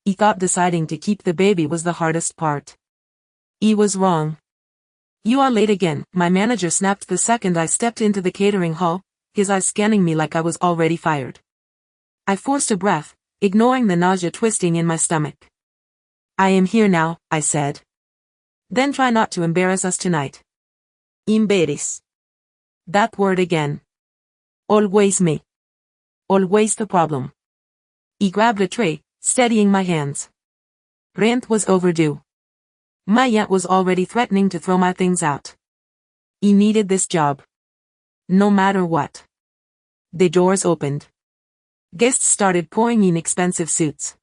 He thought deciding to keep the baby was the hardest part. He was wrong. You are late again, my manager snapped the second I stepped into the catering hall, his eyes scanning me like I was already fired. I forced a breath, ignoring the nausea twisting in my stomach. I am here now, I said. Then try not to embarrass us tonight. Embarrass. That word again. Always me. Always the problem. He grabbed a tray, steadying my hands. Rent was overdue. My aunt was already threatening to throw my things out. He needed this job. No matter what. The doors opened. Guests started pouring in expensive suits.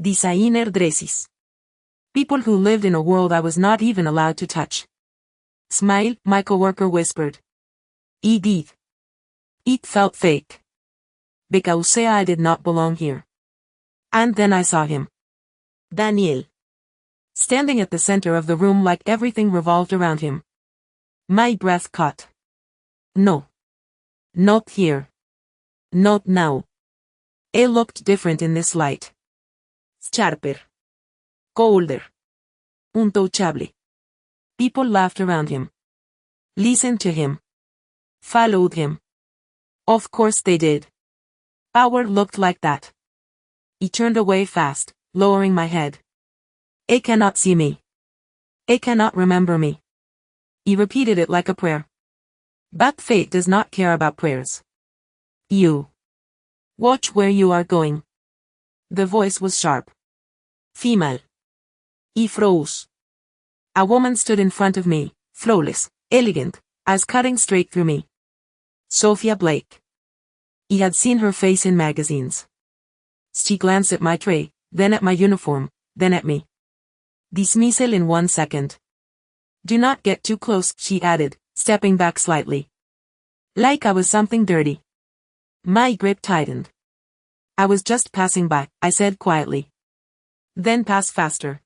Designer dresses. People who lived in a world I was not even allowed to touch. Smile, my coworker whispered. Edith. It felt fake. Because I did not belong here. And then I saw him. Daniel. Standing at the center of the room like everything revolved around him. My breath caught. No. Not here. Not now. It looked different in this light. Sharper. Colder. Untouchable. People laughed around him. Listened to him. Followed him. Of course they did. Power looked like that. He turned away fast, lowering my head. It cannot see me. It cannot remember me. He repeated it like a prayer. But fate does not care about prayers. You. Watch where you are going. The voice was sharp. Female. He froze. A woman stood in front of me, flawless, elegant, eyes cutting straight through me. Sophia Blake. He had seen her face in magazines. She glanced at my tray, then at my uniform, then at me. Dismissal in 1 second. Do not get too close, she added, stepping back slightly. Like I was something dirty. My grip tightened. I was just passing by, I said quietly. Then pass faster.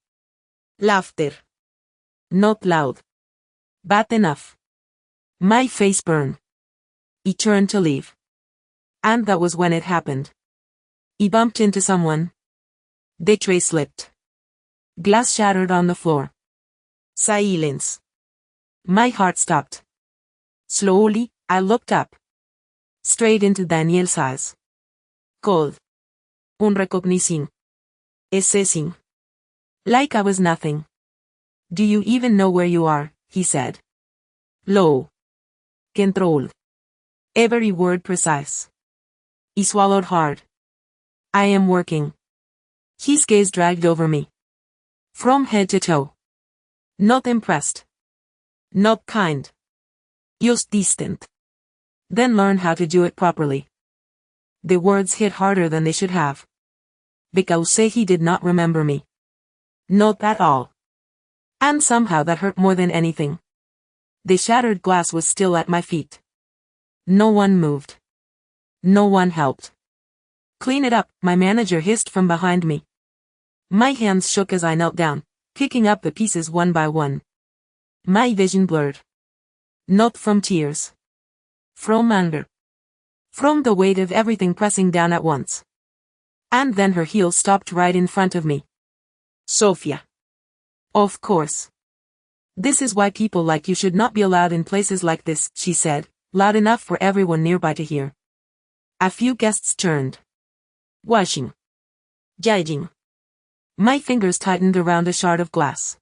Laughter. Not loud. But enough. My face burned. He turned to leave. And that was when it happened. He bumped into someone. The tray slipped. Glass shattered on the floor. Silence. My heart stopped. Slowly, I looked up. Straight into Daniel's eyes. Cold. Unrecognizing. Assessing. Like I was nothing. Do you even know where you are, he said. Low. Controlled. Every word precise. He swallowed hard. I am working. His gaze dragged over me. From head to toe. Not impressed. Not kind. Just distant. Then learn how to do it properly. The words hit harder than they should have. Because he did not remember me. Not at all. And somehow that hurt more than anything. The shattered glass was still at my feet. No one moved. No one helped. Clean it up, my manager hissed from behind me. My hands shook as I knelt down, picking up the pieces one by one. My vision blurred. Not from tears. From anger. From the weight of everything pressing down at once. And then her heel stopped right in front of me. Sophia. Of course. This is why people like you should not be allowed in places like this, she said, loud enough for everyone nearby to hear. A few guests turned. Washing. Judging. My fingers tightened around a shard of glass.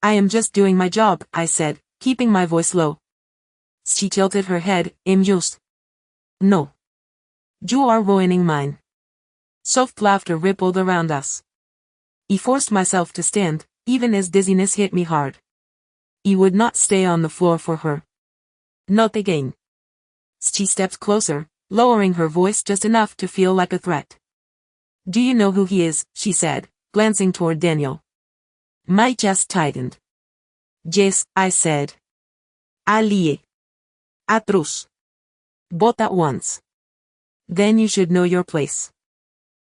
I am just doing my job, I said, keeping my voice low. She tilted her head, amused. No. You are ruining mine. Soft laughter rippled around us. I forced myself to stand, even as dizziness hit me hard. I would not stay on the floor for her. Not again. She stepped closer, lowering her voice just enough to feel like a threat. Do you know who he is, she said, glancing toward Daniel. My chest tightened. Yes, I said. Allie. Atroz. Both at once. Then you should know your place.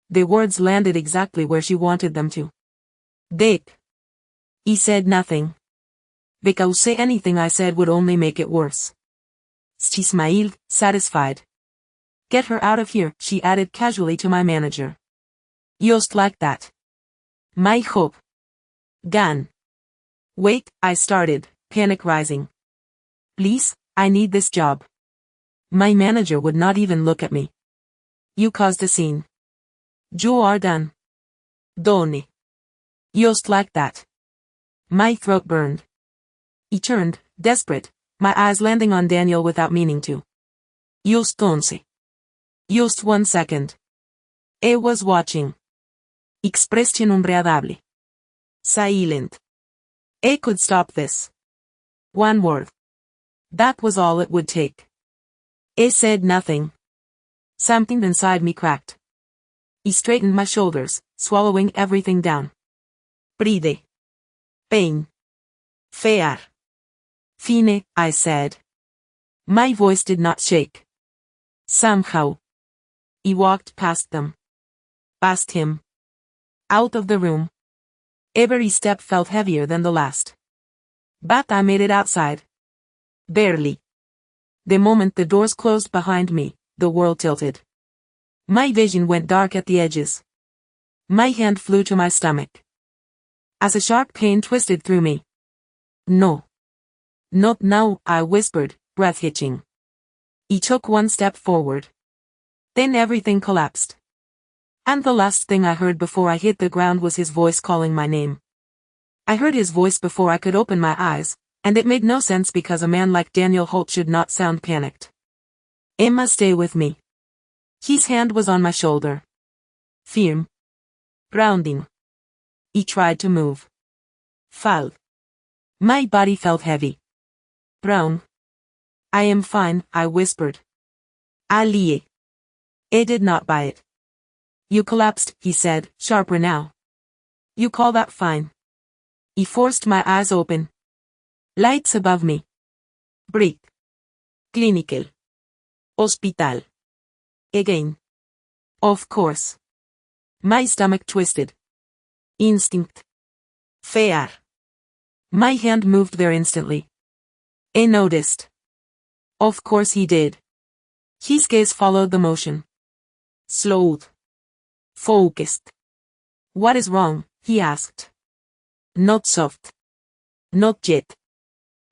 The words landed exactly where she wanted them to. Dick. He said nothing. Because anything I said would only make it worse. She smiled, satisfied. Get her out of here, she added casually to my manager. Just like that. My hope. Gone. Wait, I started, panic rising. Please, I need this job. My manager would not even look at me. You caused a scene. You are done. Donne. Just like that. My throat burned. He turned, desperate, my eyes landing on Daniel without meaning to. Just once. Just 1 second. I was watching. Expression unreadable. Silent. I could stop this. One word. That was all it would take. I said nothing. Something inside me cracked. He straightened my shoulders, swallowing everything down. Breathe. Pain. Heir. Fine, I said. My voice did not shake. Somehow. He walked past them. Past him. Out of the room. Every step felt heavier than the last. But I made it outside. Barely. The moment the doors closed behind me, the world tilted. My vision went dark at the edges. My hand flew to my stomach. As a sharp pain twisted through me. No. Not now, I whispered, breath hitching. He took 1 step forward. Then everything collapsed. And the last thing I heard before I hit the ground was his voice calling my name. I heard his voice before I could open my eyes, and it made no sense because a man like Daniel Holt should not sound panicked. Emma, stay with me. His hand was on my shoulder. Firm. Grounding. He tried to move. Fall. My body felt heavy. Brown. I am fine, I whispered. Allie. I did not buy it. You collapsed, he said, sharper now. You call that fine? He forced my eyes open. Lights above me. Brick. Clinical. Hospital. Again. Of course. My stomach twisted. Instinct. Heir. My hand moved there instantly. I noticed. Of course he did. His gaze followed the motion. Slowed. Focused. What is wrong? He asked. Not soft. Not yet.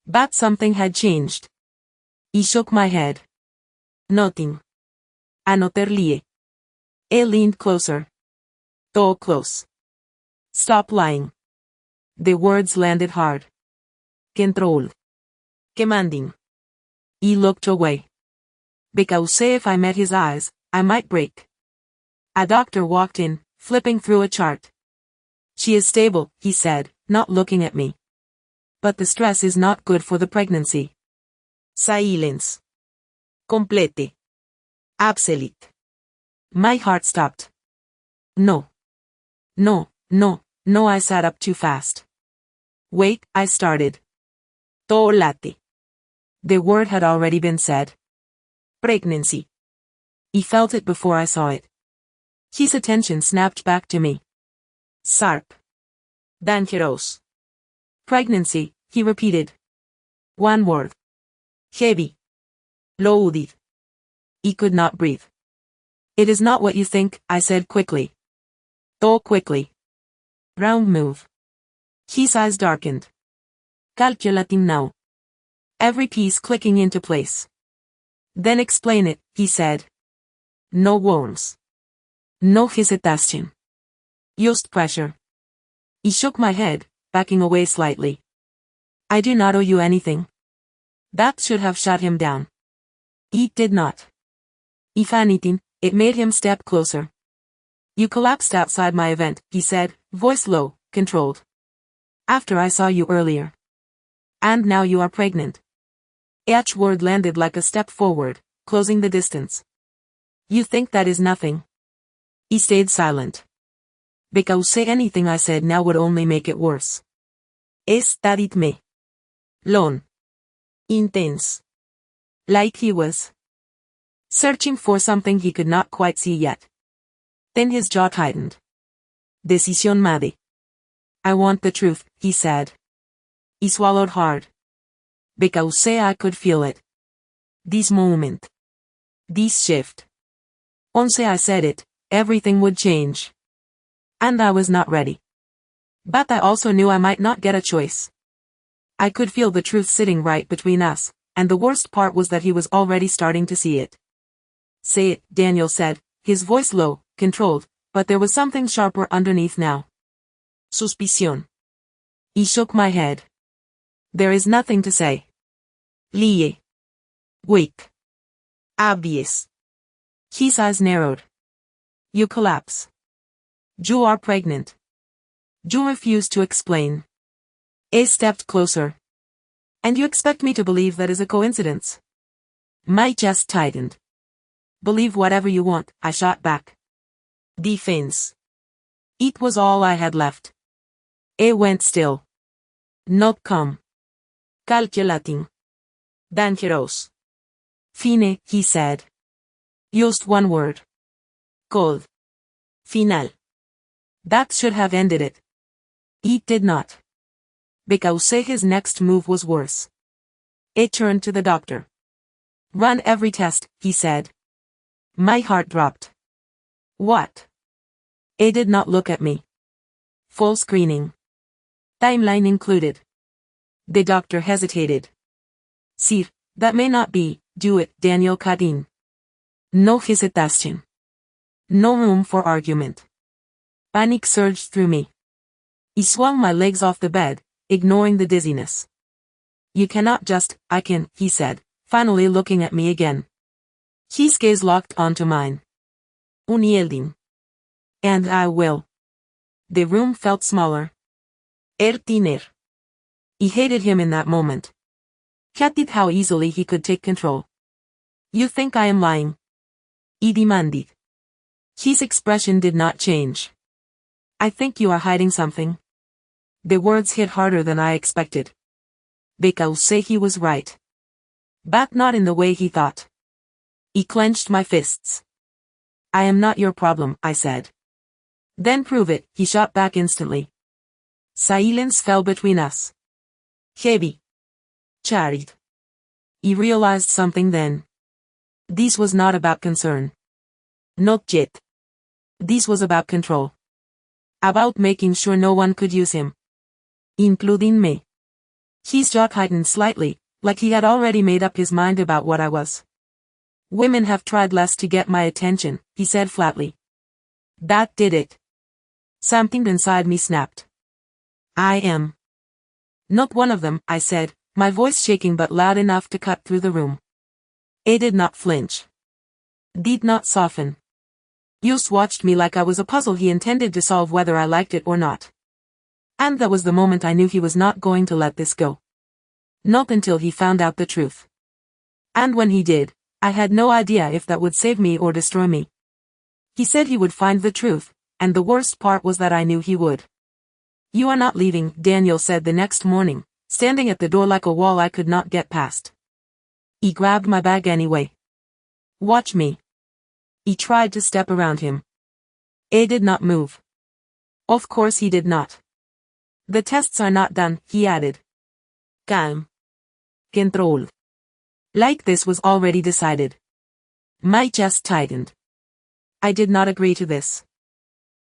But something had changed. He shook my head. Nothing. Anoterlie. I leaned closer. Too close. Stop lying. The words landed hard. Control. Commanding. He looked away. Because if I met his eyes, I might break. A doctor walked in, flipping through a chart. She is stable, he said, not looking at me. But the stress is not good for the pregnancy. Silence. Complete. Absolute. My heart stopped. No. No, no, no, I sat up too fast. Wait, I started. Tolate. The word had already been said. Pregnancy. He felt it before I saw it. His attention snapped back to me. Sharp. Dangerous. Pregnancy, he repeated. One word. Heavy. Loaded. He could not breathe. It is not what you think, I said quickly. Too quickly. Round move. His eyes darkened. Calculating now. Every piece clicking into place. Then explain it, he said. No worms. No hesitation. Just pressure. He shook my head, backing away slightly. I do not owe you anything. That should have shut him down. He did not. If anything, it made him step closer. You collapsed outside my event, he said, voice low, controlled. After I saw you earlier. And now you are pregnant. Each word landed like a step forward, closing the distance. You think that is nothing? He stayed silent. Because say anything I said now would only make it worse. Estarit me. Long. Intense. Like he was searching for something he could not quite see yet. Then his jaw tightened. Decisión madre. I want the truth, he said. He swallowed hard. Because I could feel it. This moment. This shift. Once I said it, everything would change. And I was not ready. But I also knew I might not get a choice. I could feel the truth sitting right between us, and the worst part was that he was already starting to see it. Say it, Daniel said, his voice low, controlled, but there was something sharper underneath now. Suspicion. He shook my head. There is nothing to say. Lie. Weak. Obvious. His eyes narrowed. You collapse. You are pregnant. You refuse to explain. A stepped closer. And you expect me to believe that is a coincidence? My chest tightened. Believe whatever you want, I shot back. Defense. It was all I had left. A went still. Not come. Calculating. Dangerous. Fine, he said. Used one word. Cold. Final. That should have ended it. It did not. Because his next move was worse. It turned to the doctor. Run every test, he said. My heart dropped. What? It did not look at me. Full screening. Timeline included. The doctor hesitated. Sir, that may not be, do it, Daniel Cadin. No hesitation. No room for argument. Panic surged through me. He swung my legs off the bed, ignoring the dizziness. You cannot just, I can, he said, finally looking at me again. His gaze locked onto mine. Unyielding. And I will. The room felt smaller. Thinner. He hated him in that moment. Hated how easily he could take control. You think I am lying? He demanded. His expression did not change. I think you are hiding something. The words hit harder than I expected. Because he was right. But not in the way he thought. He clenched my fists. I am not your problem, I said. Then prove it, he shot back instantly. Silence fell between us. Heavy. Charred. He realized something then. This was not about concern. Not yet. This was about control. About making sure no one could use him. Including me. His jaw tightened slightly, like he had already made up his mind about what I was. Women have tried less to get my attention, he said flatly. That did it. Something inside me snapped. I am. Not one of them, I said, my voice shaking but loud enough to cut through the room. It did not flinch. Did not soften. Just watched me like I was a puzzle he intended to solve whether I liked it or not. And that was the moment I knew he was not going to let this go. Not until he found out the truth. And when he did, I had no idea if that would save me or destroy me. He said he would find the truth, and the worst part was that I knew he would. You are not leaving, Daniel said the next morning, standing at the door like a wall I could not get past. He grabbed my bag anyway. Watch me. He tried to step around him. He did not move. Of course he did not. The tests are not done, he added. Calm. Control. Like this was already decided. My chest tightened. I did not agree to this.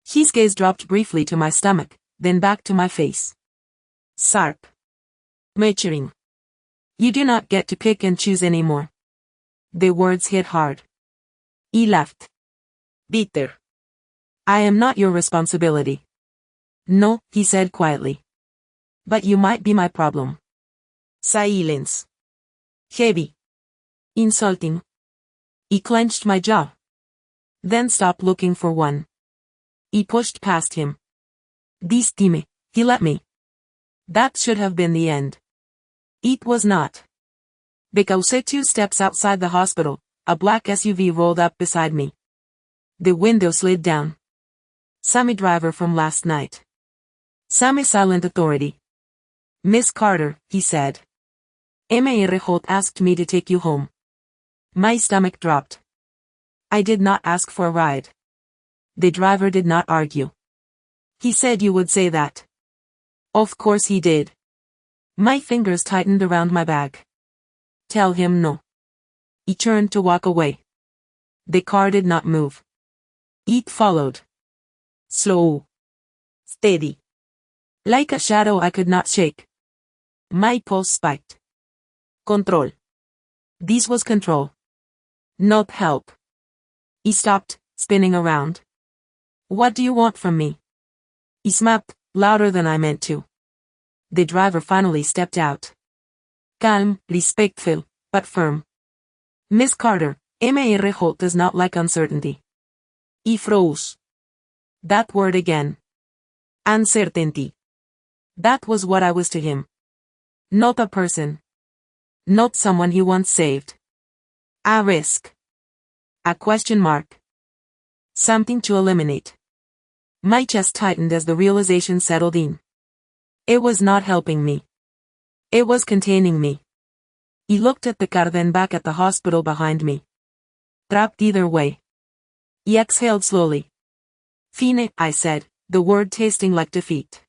His gaze dropped briefly to my stomach, then back to my face. Sharp. Maturing. You do not get to pick and choose anymore. The words hit hard. He laughed. Bitter. I am not your responsibility. No, he said quietly. But you might be my problem. Silence. Heavy. Insulting. He clenched my jaw. Then stopped looking for one. He pushed past him. Distime, he let me. That should have been the end. It was not. Because 2 steps outside the hospital, a black SUV rolled up beside me. The window slid down. Sammy driver from last night. Sammy silent authority. Miss Carter, he said. Heir Holt asked me to take you home. My stomach dropped. I did not ask for a ride. The driver did not argue. He said you would say that. Of course he did. My fingers tightened around my bag. Tell him no. He turned to walk away. The car did not move. It followed. Slow. Steady. Like a shadow I could not shake. My pulse spiked. Control. This was control. Not help. He stopped, spinning around. What do you want from me? He snapped, louder than I meant to. The driver finally stepped out. Calm, respectful, but firm. Miss Carter, Heir Holt does not like uncertainty. He froze. That word again. Uncertainty. That was what I was to him. Not a person. Not someone he once saved. A risk. A question mark. Something to eliminate. My chest tightened as the realization settled in. It was not helping me. It was containing me. He looked at the car, then back at the hospital behind me. Trapped either way. He exhaled slowly. Fine, I said, the word tasting like defeat.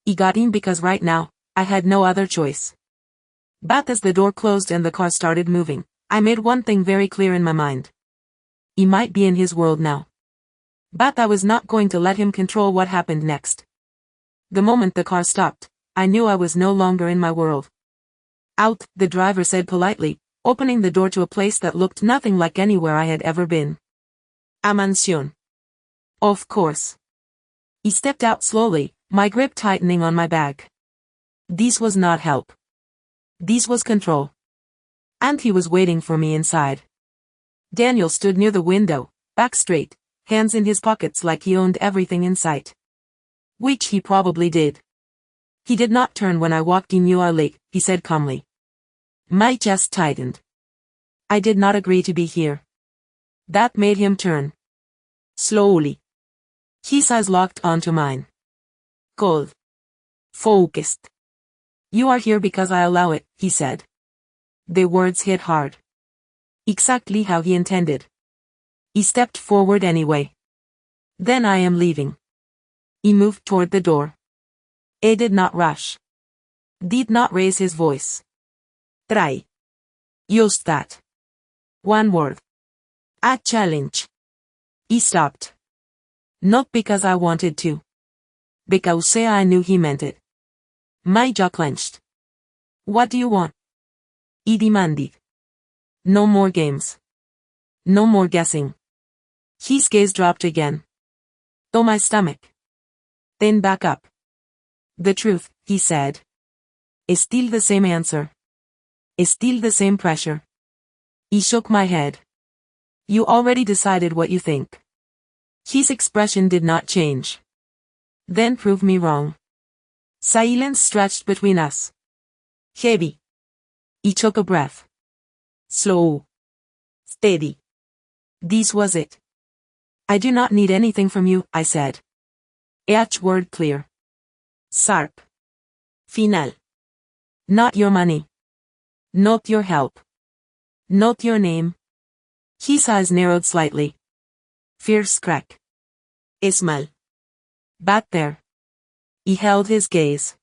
He got in because right now, I had no other choice. But as the door closed and the car started moving, I made one thing very clear in my mind. He might be in his world now. But I was not going to let him control what happened next. The moment the car stopped, I knew I was no longer in my world. Out, the driver said politely, opening the door to a place that looked nothing like anywhere I had ever been. A mansión. Of course. He stepped out slowly, my grip tightening on my bag. This was not help. This was control. And he was waiting for me inside. Daniel stood near the window, back straight, hands in his pockets like he owned everything in sight. Which he probably did. He did not turn when I walked in. You are late, he said calmly. My chest tightened. I did not agree to be here. That made him turn. Slowly. His eyes locked onto mine. Cold. Focused. You are here because I allow it, he said. The words hit hard. Exactly how he intended. He stepped forward anyway. Then I am leaving. He moved toward the door. He did not rush. Did not raise his voice. Try. Just that. One word. A challenge. He stopped. Not because I wanted to. Because I knew he meant it. My jaw clenched. What do you want? He demanded. No more games. No more guessing. His gaze dropped again. To my stomach. Then back up. The truth, he said. Is still the same answer. Is still the same pressure. He shook my head. You already decided what you think. His expression did not change. Then prove me wrong. Silence stretched between us. Heavy. He took a breath. Slow. Steady. This was it. I do not need anything from you, I said. Each word clear. Sharp. Final. Not your money. Not your help. Not your name. His eyes narrowed slightly. Fierce crack. Ismael. But there. He held his gaze.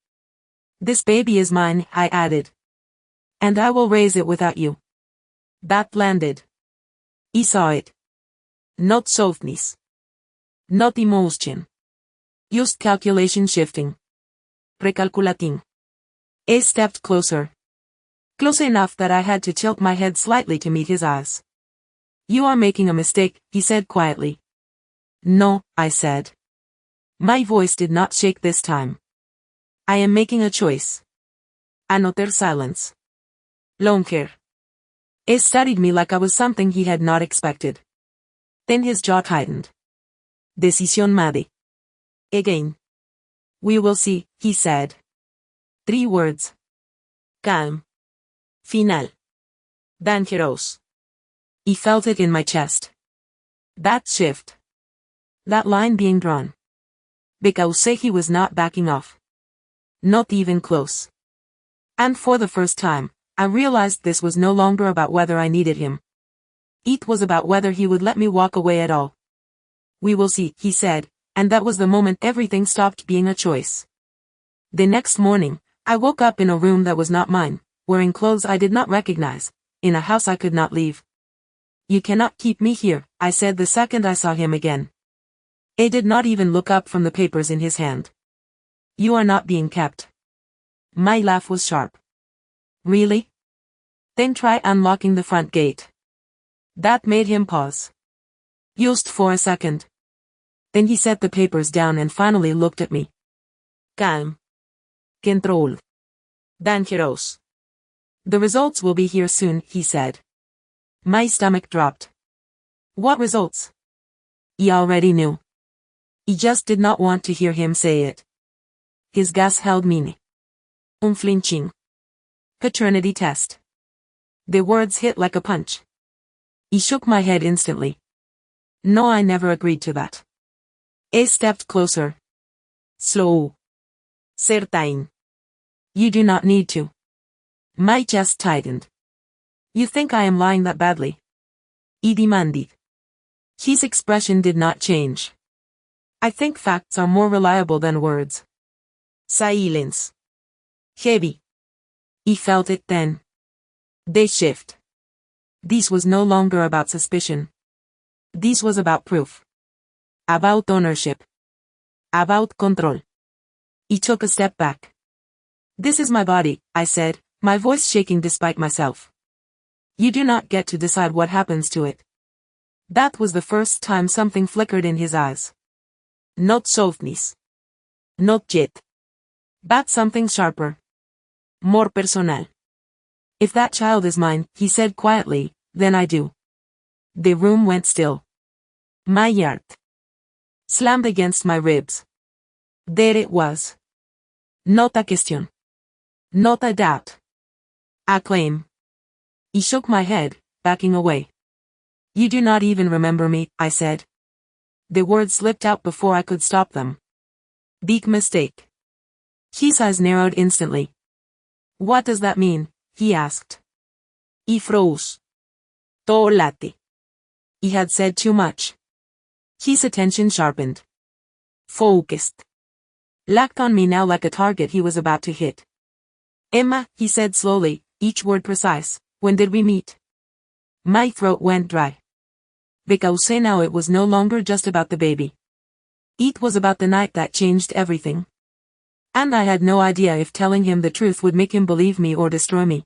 This baby is mine, I added. And I will raise it without you. That landed. He saw it. Not softness. Not emotion. Just calculation shifting. Recalculating. He stepped closer. Close enough that I had to tilt my head slightly to meet his eyes. You are making a mistake, he said quietly. No, I said. My voice did not shake this time. I am making a choice. Another silence. Long hair. He studied me like I was something he had not expected. Then his jaw tightened. Decisión made. Again. We will see, he said. 3 words. Calm. Final. Dangerous. He felt it in my chest. That shift. That line being drawn. Because he was not backing off. Not even close. And for the first time, I realized this was no longer about whether I needed him. It was about whether he would let me walk away at all. We will see, he said, and that was the moment everything stopped being a choice. The next morning, I woke up in a room that was not mine, wearing clothes I did not recognize, in a house I could not leave. You cannot keep me here, I said the second I saw him again. He did not even look up from the papers in his hand. You are not being kept. My laugh was sharp. Really? Then try unlocking the front gate. That made him pause. Just for a second. Then he set the papers down and finally looked at me. Calm. Control. Dangerous. The results will be here soon, he said. My stomach dropped. What results? He already knew. He just did not want to hear him say it. His gas held me. Unflinching. Paternity test. The words hit like a punch. He shook my head instantly. No, I never agreed to that. I stepped closer. Slow. Certain. You do not need to. My chest tightened. You think I am lying that badly? He demanded. His expression did not change. I think facts are more reliable than words. Silence. Heavy. He felt it then. They shift. This was no longer about suspicion. This was about proof. About ownership. About control. He took a step back. This is my body, I said, my voice shaking despite myself. You do not get to decide what happens to it. That was the first time something flickered in his eyes. Not softness. Not yet. But something sharper. More personal. If that child is mine, he said quietly, then I do. The room went still. My heart slammed against my ribs. There it was. Not a question. Not a doubt. A claim. He shook my head, backing away. You do not even remember me, I said. The words slipped out before I could stop them. Big mistake. His eyes narrowed instantly. What does that mean? He asked. He froze. Toolate. He had said too much. His attention sharpened. Focused. Locked on me now like a target he was about to hit. Emma, he said slowly, each word precise, when did we meet? My throat went dry. Because now it was no longer just about the baby. It was about the night that changed everything. And I had no idea if telling him the truth would make him believe me or destroy me.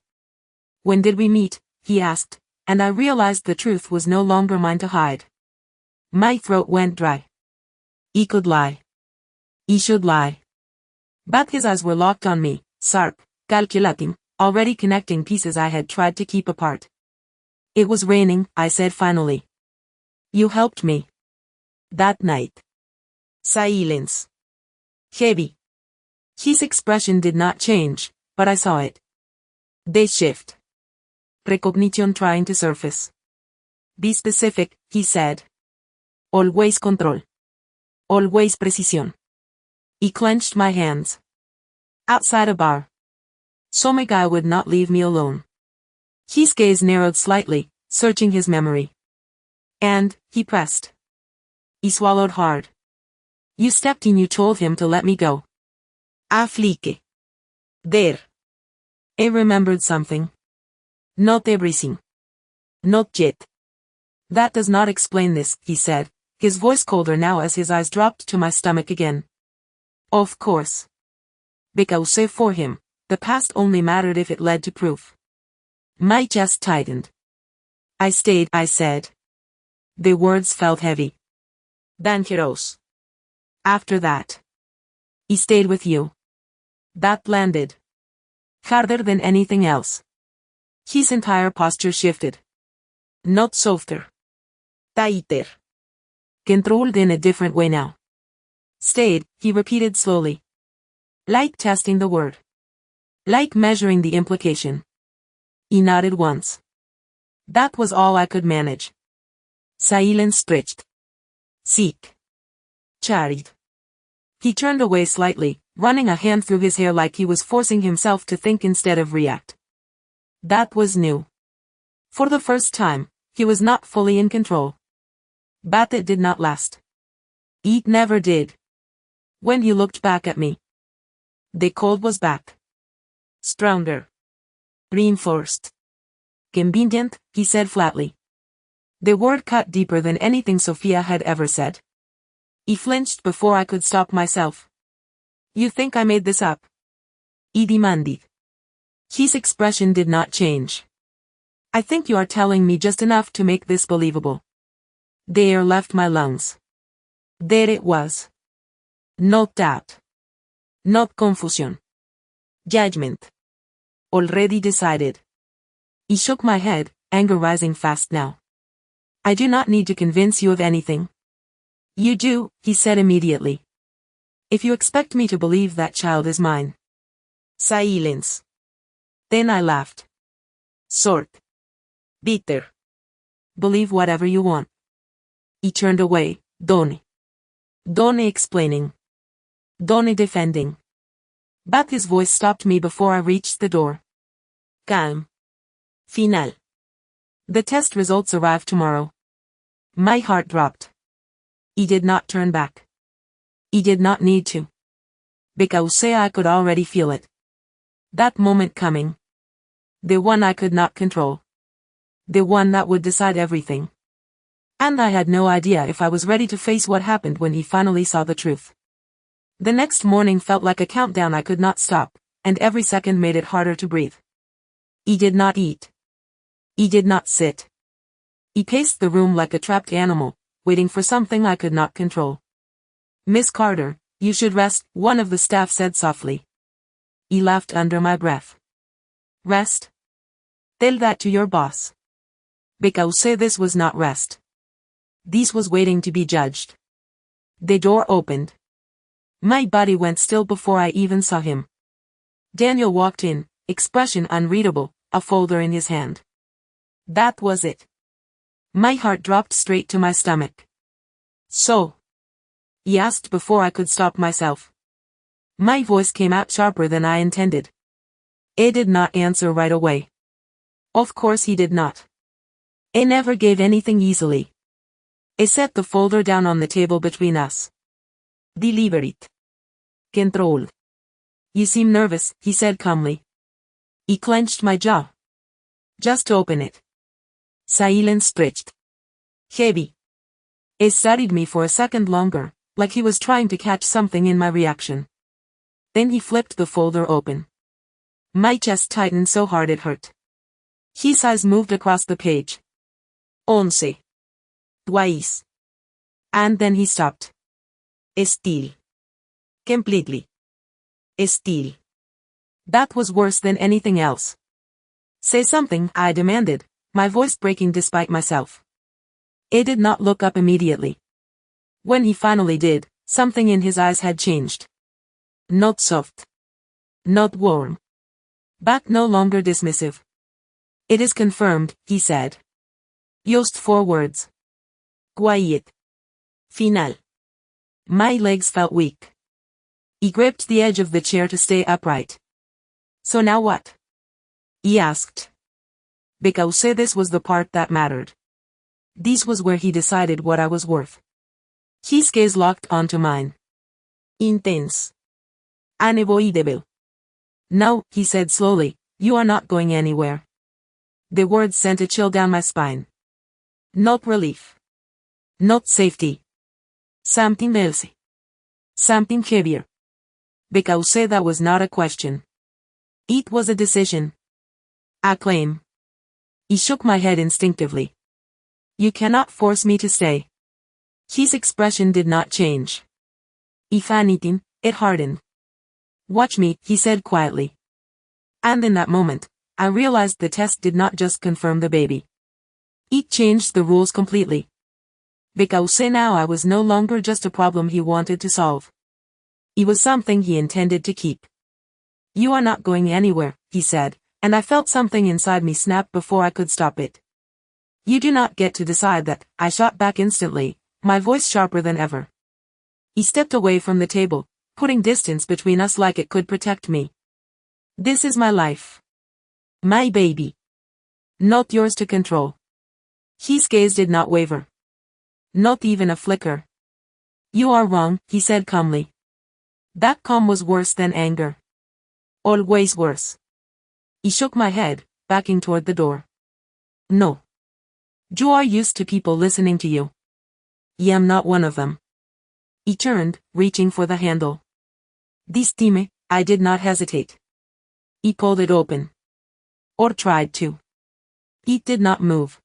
When did we meet? He asked, and I realized the truth was no longer mine to hide. My throat went dry. He could lie. He should lie. But his eyes were locked on me, sharp, calculating, already connecting pieces I had tried to keep apart. It was raining, I said finally. You helped me. That night. Silence. Heavy. His expression did not change, but I saw it. They shift. Recognition trying to surface. Be specific, he said. Always control. Always precision. He clenched my hands. Outside a bar. So my guy would not leave me alone. His gaze narrowed slightly, searching his memory. And, he pressed. He swallowed hard. You stepped in, you told him to let me go. Aflique. There. I remembered something. Not everything. Not yet. That does not explain this, he said, his voice colder now as his eyes dropped to my stomach again. Of course. Because for him, the past only mattered if it led to proof. My chest tightened. I stayed, I said. The words felt heavy. Dangerous. After that. He stayed with you. That landed. Harder than anything else. His entire posture shifted. Not softer. Tighter. Controlled in a different way now. Stayed, he repeated slowly. Like testing the word. Like measuring the implication. He nodded once. That was all I could manage. Silence stretched. Seek. Charried. He turned away slightly, running a hand through his hair like he was forcing himself to think instead of react. That was new. For the first time, he was not fully in control. But it did not last. It never did. When he looked back at me, the cold was back. Stronger. Reinforced. Convenient, he said flatly. The word cut deeper than anything Sophia had ever said. He flinched before I could stop myself. You think I made this up? He demanded. His expression did not change. I think you are telling me just enough to make this believable. The air left my lungs. There it was. Not doubt. Not confusion. Judgment. Already decided. He shook my head, anger rising fast now. I do not need to convince you of anything. You do, he said immediately. If you expect me to believe that child is mine. Silence. Then I laughed. Sort. Bitter. Believe whatever you want. He turned away, Donnie. Donnie explaining. Donnie defending. But his voice stopped me before I reached the door. Calm. Final. The test results arrive tomorrow. My heart dropped. He did not turn back. He did not need to. Because I could already feel it. That moment coming. The one I could not control. The one that would decide everything. And I had no idea if I was ready to face what happened when he finally saw the truth. The next morning felt like a countdown I could not stop, and every second made it harder to breathe. He did not eat. He did not sit. He paced the room like a trapped animal, waiting for something I could not control. Miss Carter, you should rest, one of the staff said softly. He laughed under my breath. Rest? Tell that to your boss. Because this was not rest. This was waiting to be judged. The door opened. My body went still before I even saw him. Daniel walked in, expression unreadable, a folder in his hand. That was it. My heart dropped straight to my stomach. So? He asked before I could stop myself. My voice came out sharper than I intended. He did not answer right away. Of course he did not. He never gave anything easily. He set the folder down on the table between us. Deliberate. Controlled. You seem nervous, he said calmly. He clenched my jaw. Just open it. Silence stretched. Heavy. He studied me for a second longer, like he was trying to catch something in my reaction. Then he flipped the folder open. My chest tightened so hard it hurt. His eyes moved across the page. 11. Twice. And then he stopped. Still. Completely. Still. That was worse than anything else. Say something, I demanded, my voice breaking despite myself. He did not look up immediately. When he finally did, something in his eyes had changed. Not soft. Not warm. But no longer dismissive. It is confirmed, he said. Used 4 words. Quiet. Final. My legs felt weak. He gripped the edge of the chair to stay upright. So now what? He asked. Because this was the part that mattered. This was where he decided what I was worth. His gaze locked onto mine. Intense. Unavoidable. No, he said slowly, you are not going anywhere. The words sent a chill down my spine. Not relief. Not safety. Something else. Something heavier. Because that was not a question. It was a decision. A claim. He shook my head instinctively. You cannot force me to stay. His expression did not change. If anything, it hardened. Watch me, he said quietly. And in that moment, I realized the test did not just confirm the baby. It changed the rules completely. Because now I was no longer just a problem he wanted to solve. It was something he intended to keep. You are not going anywhere, he said, and I felt something inside me snap before I could stop it. You do not get to decide that, I shot back instantly, my voice sharper than ever. He stepped away from the table, putting distance between us like it could protect me. This is my life. My baby. Not yours to control. His gaze did not waver. Not even a flicker. You are wrong, he said calmly. That calm was worse than anger. Always worse. He shook my head, backing toward the door. No. You are used to people listening to you. I am not one of them. He turned, reaching for the handle. Distime, I did not hesitate. He pulled it open. Or tried to. It did not move.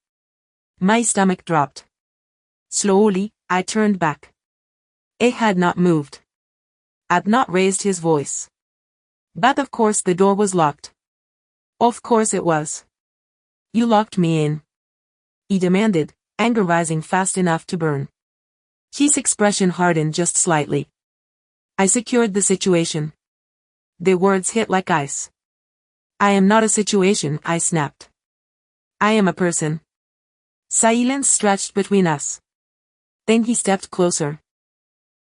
My stomach dropped. Slowly, I turned back. He had not moved. Had not raised his voice. But of course the door was locked. Of course it was. You locked me in. He demanded, anger rising fast enough to burn. His expression hardened just slightly. I secured the situation. The words hit like ice. I am not a situation, I snapped. I am a person. Silence stretched between us. Then he stepped closer.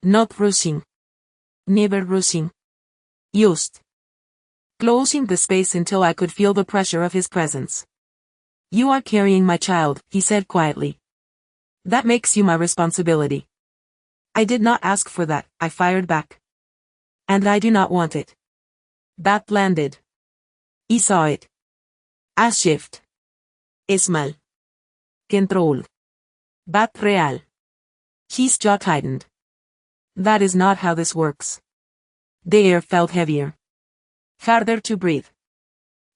Not rushing. Never rushing. Just. Closing the space until I could feel the pressure of his presence. You are carrying my child, he said quietly. That makes you my responsibility. I did not ask for that, I fired back. And I do not want it. That landed. He saw it. A shift. Esmal. Control. Bat real. His jaw tightened. That is not how this works. The air felt heavier. Harder to breathe.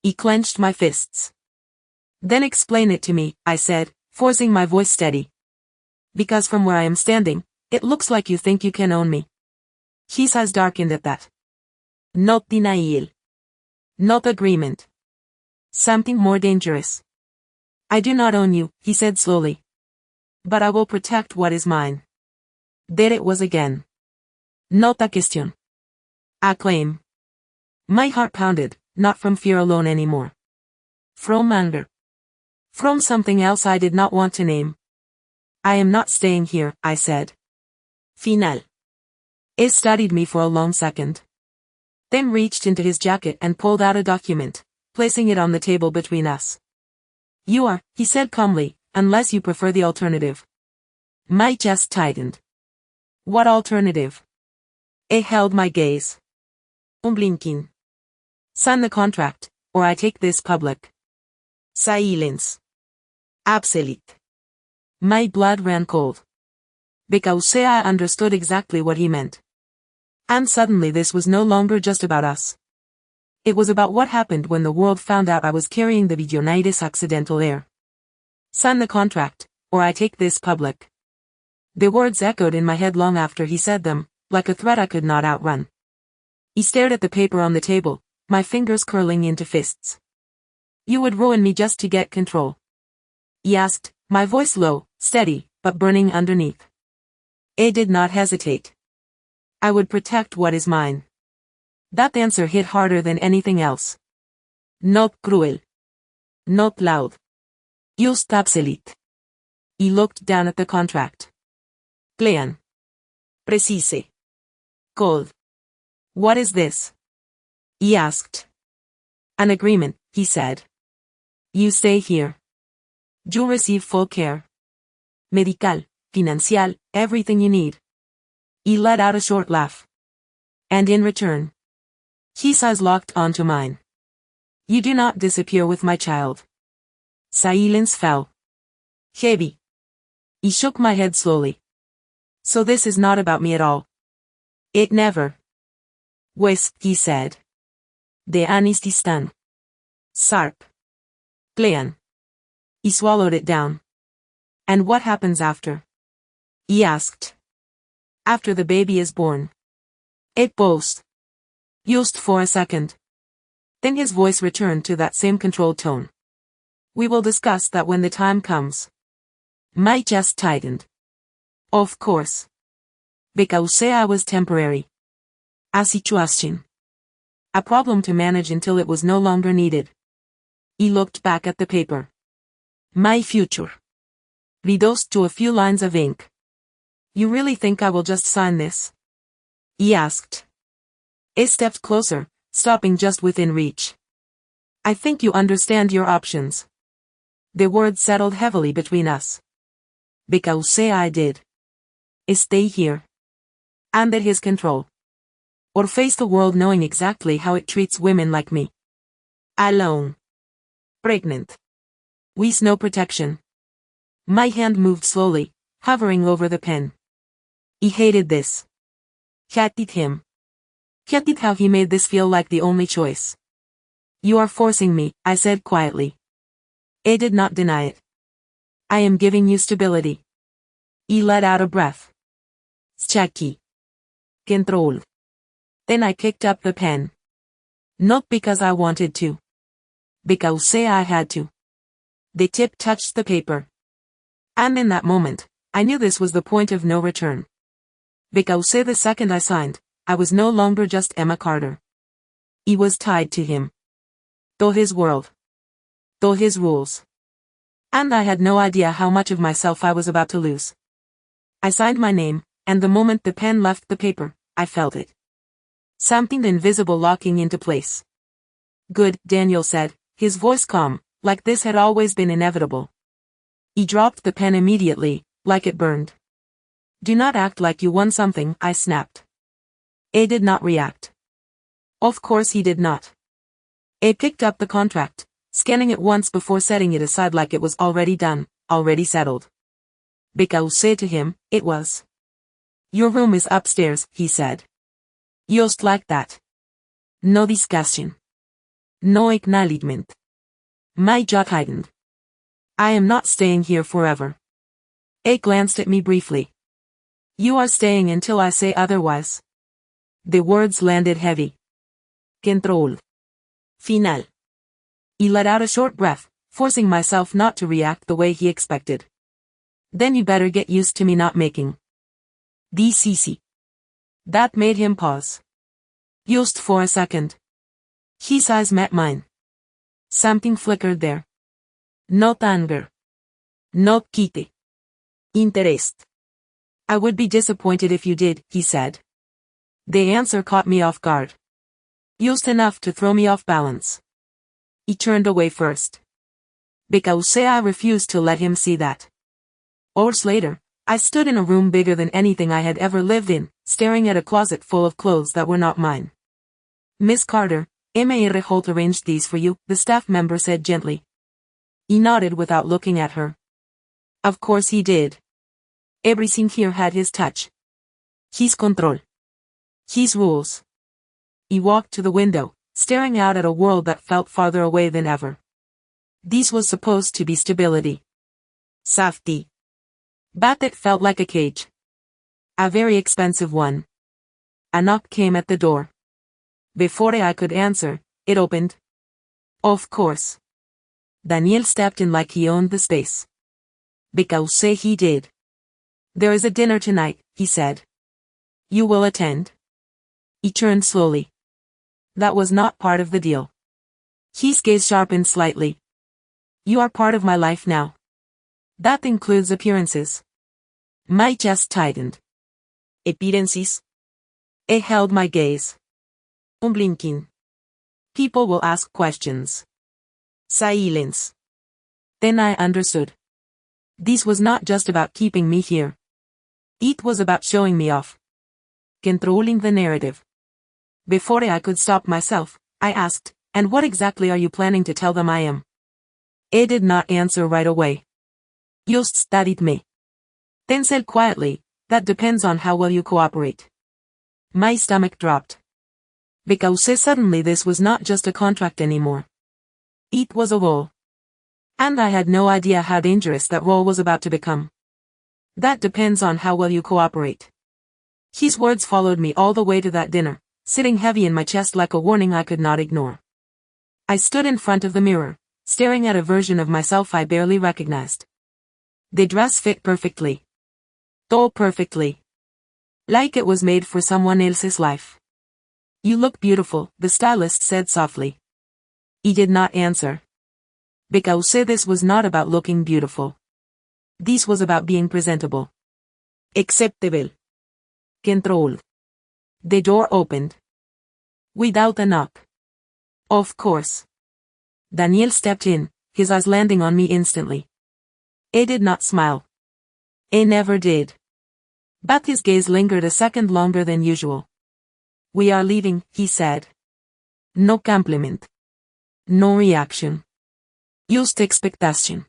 He clenched my fists. Then explain it to me, I said, forcing my voice steady. Because from where I am standing, it looks like you think you can own me. His eyes darkened at that. Not denial. Not agreement. Something more dangerous. I do not own you, he said slowly. But I will protect what is mine. There it was again. Not a question. A claim. My heart pounded, not from fear alone anymore. From anger. From something else I did not want to name. I am not staying here, I said. Final. He studied me for a long second. Then reached into his jacket and pulled out a document, placing it on the table between us. You are, he said calmly, unless you prefer the alternative. My chest tightened. What alternative? He held my gaze. Blinking. Sign the contract, or I take this public. Silence. Absolute. My blood ran cold. Because I understood exactly what he meant. And suddenly this was no longer just about us. It was about what happened when the world found out I was carrying the Billionaire accidental heir. Sign the contract, or I take this public. The words echoed in my head long after he said them, like a threat I could not outrun. He stared at the paper on the table, my fingers curling into fists. You would ruin me just to get control. He asked, my voice low, steady, but burning underneath. I did not hesitate. I would protect what is mine. That answer hit harder than anything else. Not cruel. Not loud. Just absolute. He looked down at the contract. Clean. Precise. Cold. What is this? He asked. An agreement, he said. You stay here. You receive full care. Medical, financial, everything you need. He let out a short laugh. And in return, his eyes locked onto mine. You do not disappear with my child. Silence fell. Heavy. He shook my head slowly. So this is not about me at all. It never. Was, he said. The anististan. Sarp. Clean. He swallowed it down. And what happens after? He asked. After the baby is born. It paused. Just for a second. Then his voice returned to that same controlled tone. We will discuss that when the time comes. My chest tightened. Of course. Because I was temporary. A situation. A problem to manage until it was no longer needed. He looked back at the paper. My future. Reduced to a few lines of ink. You really think I will just sign this? He asked. He stepped closer, stopping just within reach. I think you understand your options. The words settled heavily between us. Because I did. Stay here. Under his control. Or face the world knowing exactly how it treats women like me. Alone. Pregnant. With no protection. My hand moved slowly, hovering over the pen. He hated this. Hated him. Can't get how he made this feel like the only choice. You are forcing me, I said quietly. I did not deny it. I am giving you stability. He let out a breath. Schaki. Control. Then I picked up the pen. Not because I wanted to. Because I had to. The tip touched the paper. And in that moment, I knew this was the point of no return. Because the second I signed, I was no longer just Emma Carter. I was tied to him. To his world. To his rules. And I had no idea how much of myself I was about to lose. I signed my name, and the moment the pen left the paper, I felt it. Something invisible locking into place. Good, Daniel said, his voice calm, like this had always been inevitable. He dropped the pen immediately, like it burned. Do not act like you won something, I snapped. I did not react. Of course he did not. I picked up the contract, scanning it once before setting it aside like it was already done, already settled. Because to him, it was. Your room is upstairs, he said. Just like that. No discussion. No acknowledgement. My jaw tightened. I am not staying here forever. I glanced at me briefly. You are staying until I say otherwise. The words landed heavy. Control. Final. He let out a short breath, forcing myself not to react the way he expected. Then you better get used to me not making. DCC. That made him pause. Just for a second. His eyes met mine. Something flickered there. Not anger. Not quite. Interest. I would be disappointed if you did, he said. The answer caught me off guard. Just enough to throw me off balance. He turned away first. Because I refused to let him see that. Hours later, I stood in a room bigger than anything I had ever lived in, staring at a closet full of clothes that were not mine. Miss Carter, Heir Holt arranged these for you, the staff member said gently. He nodded without looking at her. Of course he did. Everything here had his touch. His control. His rules. He walked to the window, staring out at a world that felt farther away than ever. This was supposed to be stability. Safety. But it felt like a cage. A very expensive one. A knock came at the door. Before I could answer, it opened. Of course. Daniel stepped in like he owned the space. Because he did. There is a dinner tonight, he said. You will attend? He turned slowly. That was not part of the deal. His gaze sharpened slightly. You are part of my life now. That includes appearances. My chest tightened. Appearances? I held my gaze. Blinking. People will ask questions. Silence. Then I understood. This was not just about keeping me here. It was about showing me off. Controlling the narrative. Before I could stop myself, I asked, and what exactly are you planning to tell them I am? I did not answer right away. Just studied me. Then said quietly, that depends on how well you cooperate. My stomach dropped. Because suddenly this was not just a contract anymore. It was a role. And I had no idea how dangerous that role was about to become. That depends on how well you cooperate. His words followed me all the way to that dinner, sitting heavy in my chest like a warning I could not ignore. I stood in front of the mirror, staring at a version of myself I barely recognized. The dress fit perfectly. So perfectly. Like it was made for someone else's life. You look beautiful, the stylist said softly. He did not answer. Because this was not about looking beautiful. This was about being presentable. Acceptable. Controlled. The door opened. Without a knock. Of course. Daniel stepped in, his eyes landing on me instantly. I did not smile. I never did. But his gaze lingered a second longer than usual. We are leaving, he said. No compliment. No reaction. Just expectation.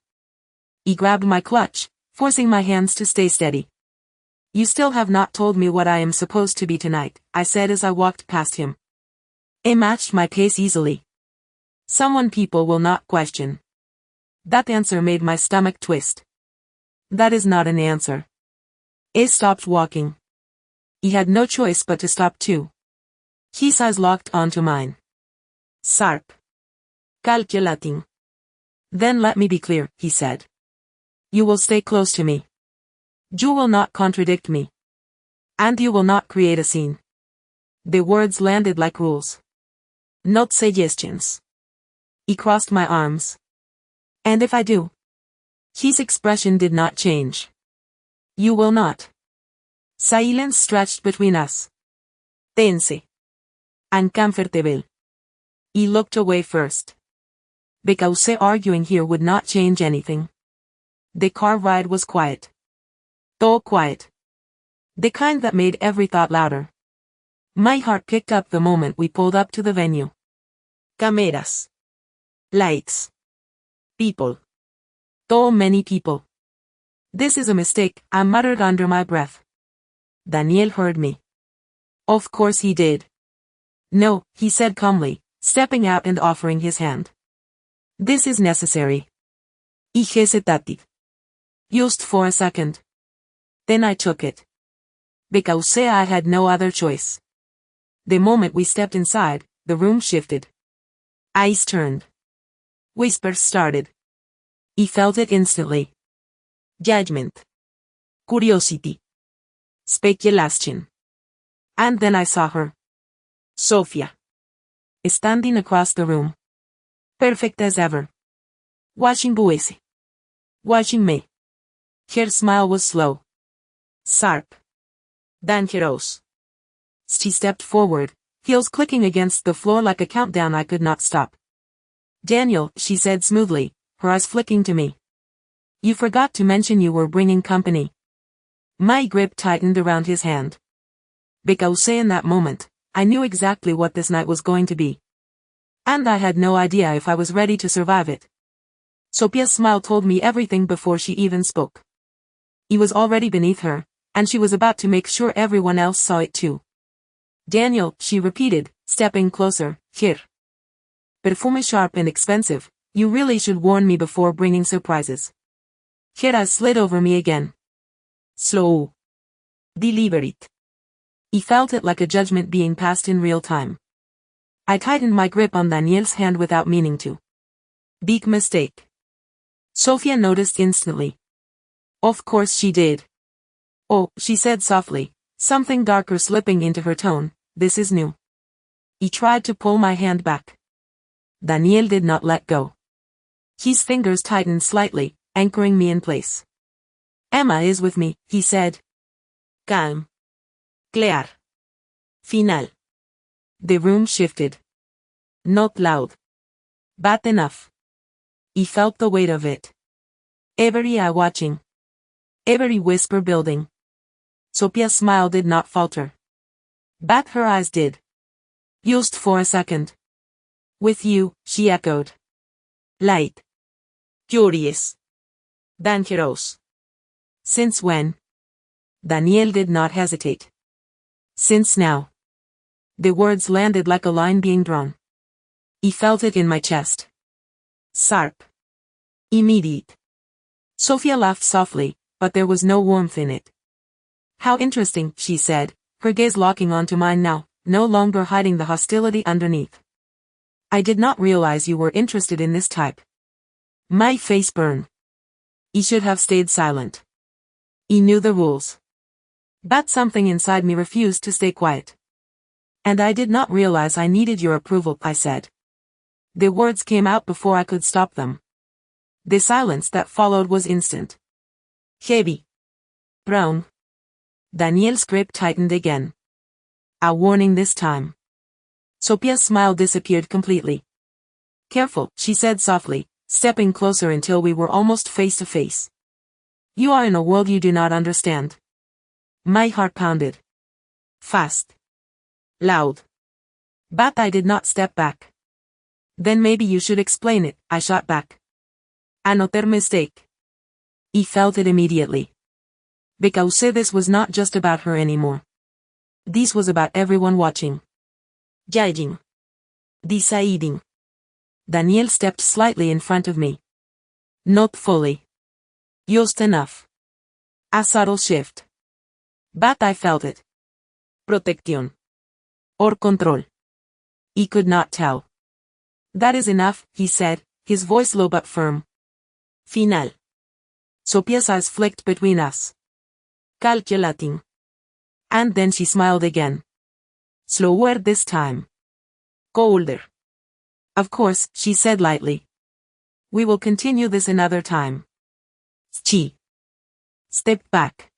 He grabbed my clutch, forcing my hands to stay steady. You still have not told me what I am supposed to be tonight, I said as I walked past him. I matched my pace easily. Someone people will not question. That answer made my stomach twist. That is not an answer. I stopped walking. He had no choice but to stop too. His eyes locked onto mine. Sharp. Calculating. Then let me be clear, he said. You will stay close to me. You will not contradict me. And you will not create a scene. The words landed like rules. Not suggestions. He crossed my arms. And if I do? His expression did not change. You will not. Silence stretched between us. Tense. Uncomfortable. He looked away first. Because arguing here would not change anything. The car ride was quiet. So quiet. The kind that made every thought louder. My heart picked up the moment we pulled up to the venue. Cameras. Lights. People. So many people. This is a mistake, I muttered under my breath. Daniel heard me. Of course he did. No, he said calmly, stepping out and offering his hand. This is necessary. I hesitated. Just for a second. Then I took it. Because I had no other choice. The moment we stepped inside, the room shifted. Eyes turned. Whispers started. He felt it instantly. Judgment. Curiosity. Speculation. And then I saw her. Sofia. Standing across the room. Perfect as ever. Watching Boise. Watching me. Her smile was slow. Sharp. Dangerous. She stepped forward, heels clicking against the floor like a countdown I could not stop. Daniel, she said smoothly, her eyes flicking to me. You forgot to mention you were bringing company. My grip tightened around his hand. Because in that moment, I knew exactly what this night was going to be. And I had no idea if I was ready to survive it. Sophia's smile told me everything before she even spoke. He was already beneath her, and she was about to make sure everyone else saw it too. Daniel, she repeated, stepping closer, here. Perfume sharp and expensive, you really should warn me before bringing surprises. Her slid over me again. Slow. Deliberate. He felt it like a judgment being passed in real time. I tightened my grip on Daniel's hand without meaning to. Big mistake. Sophia noticed instantly. Of course she did. Oh, she said softly, something darker slipping into her tone, this is new. He tried to pull my hand back. Daniel did not let go. His fingers tightened slightly, anchoring me in place. Emma is with me, he said. Calm. Clear. Final. The room shifted. Not loud. But enough. He felt the weight of it. Every eye watching. Every whisper building. Sophia's smile did not falter. But her eyes did. Just for a second. With you, she echoed. Light. Curious. Dangerous. Since when? Daniel did not hesitate. Since now. The words landed like a line being drawn. He felt it in my chest. Sharp. Immediate. Sophia laughed softly, but there was no warmth in it. How interesting, she said, her gaze locking onto mine now, no longer hiding the hostility underneath. I did not realize you were interested in this type. My face burned. He should have stayed silent. He knew the rules. But something inside me refused to stay quiet. And I did not realize I needed your approval, I said. The words came out before I could stop them. The silence that followed was instant. Heavy. Brown. Daniel's grip tightened again. A warning this time. Sophia's smile disappeared completely. Careful, she said softly, stepping closer until we were almost face to face. You are in a world you do not understand. My heart pounded. Fast. Loud. But I did not step back. Then maybe you should explain it, I shot back. Another mistake. He felt it immediately. Because this was not just about her anymore. This was about everyone watching. Judging. Deciding. Daniel stepped slightly in front of me. Not fully. Just enough. A subtle shift. But I felt it. Protección. Or control. He could not tell. That is enough, he said, his voice low but firm. Final. Sophia's eyes flicked between us. Calculating. And then she smiled again. Slower this time. Colder. Of course, she said lightly. We will continue this another time. She stepped back.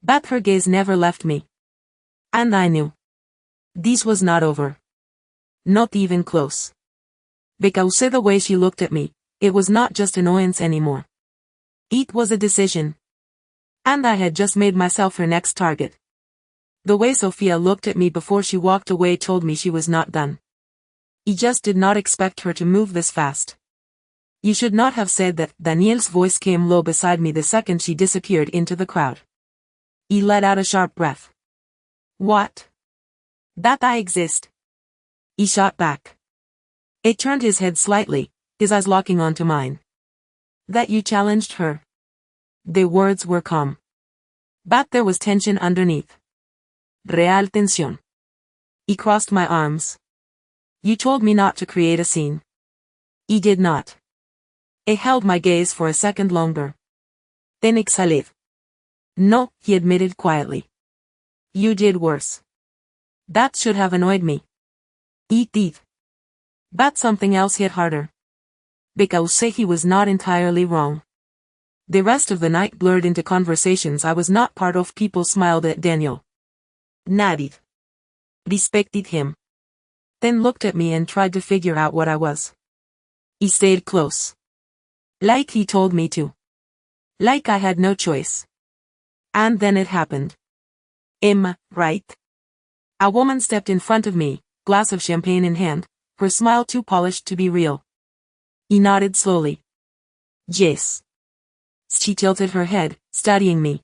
But her gaze never left me. And I knew. This was not over. Not even close. Because the way she looked at me, it was not just annoyance anymore. It was a decision. And I had just made myself her next target. The way Sophia looked at me before she walked away told me she was not done. I just did not expect her to move this fast. You should not have said that. Daniel's voice came low beside me the second she disappeared into the crowd. He let out a sharp breath. What? That I exist. He shot back. It turned his head slightly, his eyes locking onto mine. That you challenged her. The words were calm. But there was tension underneath. Real tensión. He crossed my arms. You told me not to create a scene. He did not. It held my gaze for a second longer. Then exhaled. No, he admitted quietly. You did worse. That should have annoyed me. It did. But something else hit harder. Because he was not entirely wrong. The rest of the night blurred into conversations I was not part of. People smiled at Daniel. Nodded. Respected him. Then looked at me and tried to figure out what I was. He stayed close. Like he told me to. Like I had no choice. And then it happened. Emma, right? A woman stepped in front of me, glass of champagne in hand, her smile too polished to be real. He nodded slowly. Yes. She tilted her head, studying me.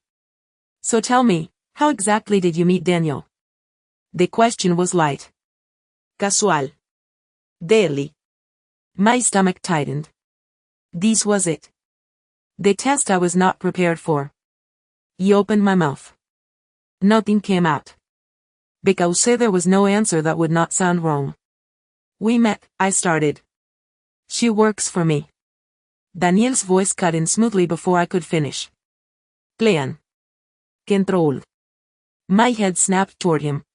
So tell me, how exactly did you meet Daniel? The question was light. Casual. Daily. My stomach tightened. This was it. The test I was not prepared for. He opened my mouth. Nothing came out. Because there was no answer that would not sound wrong. We met, I started. She works for me. Daniel's voice cut in smoothly before I could finish. Plan. Control. My head snapped toward him.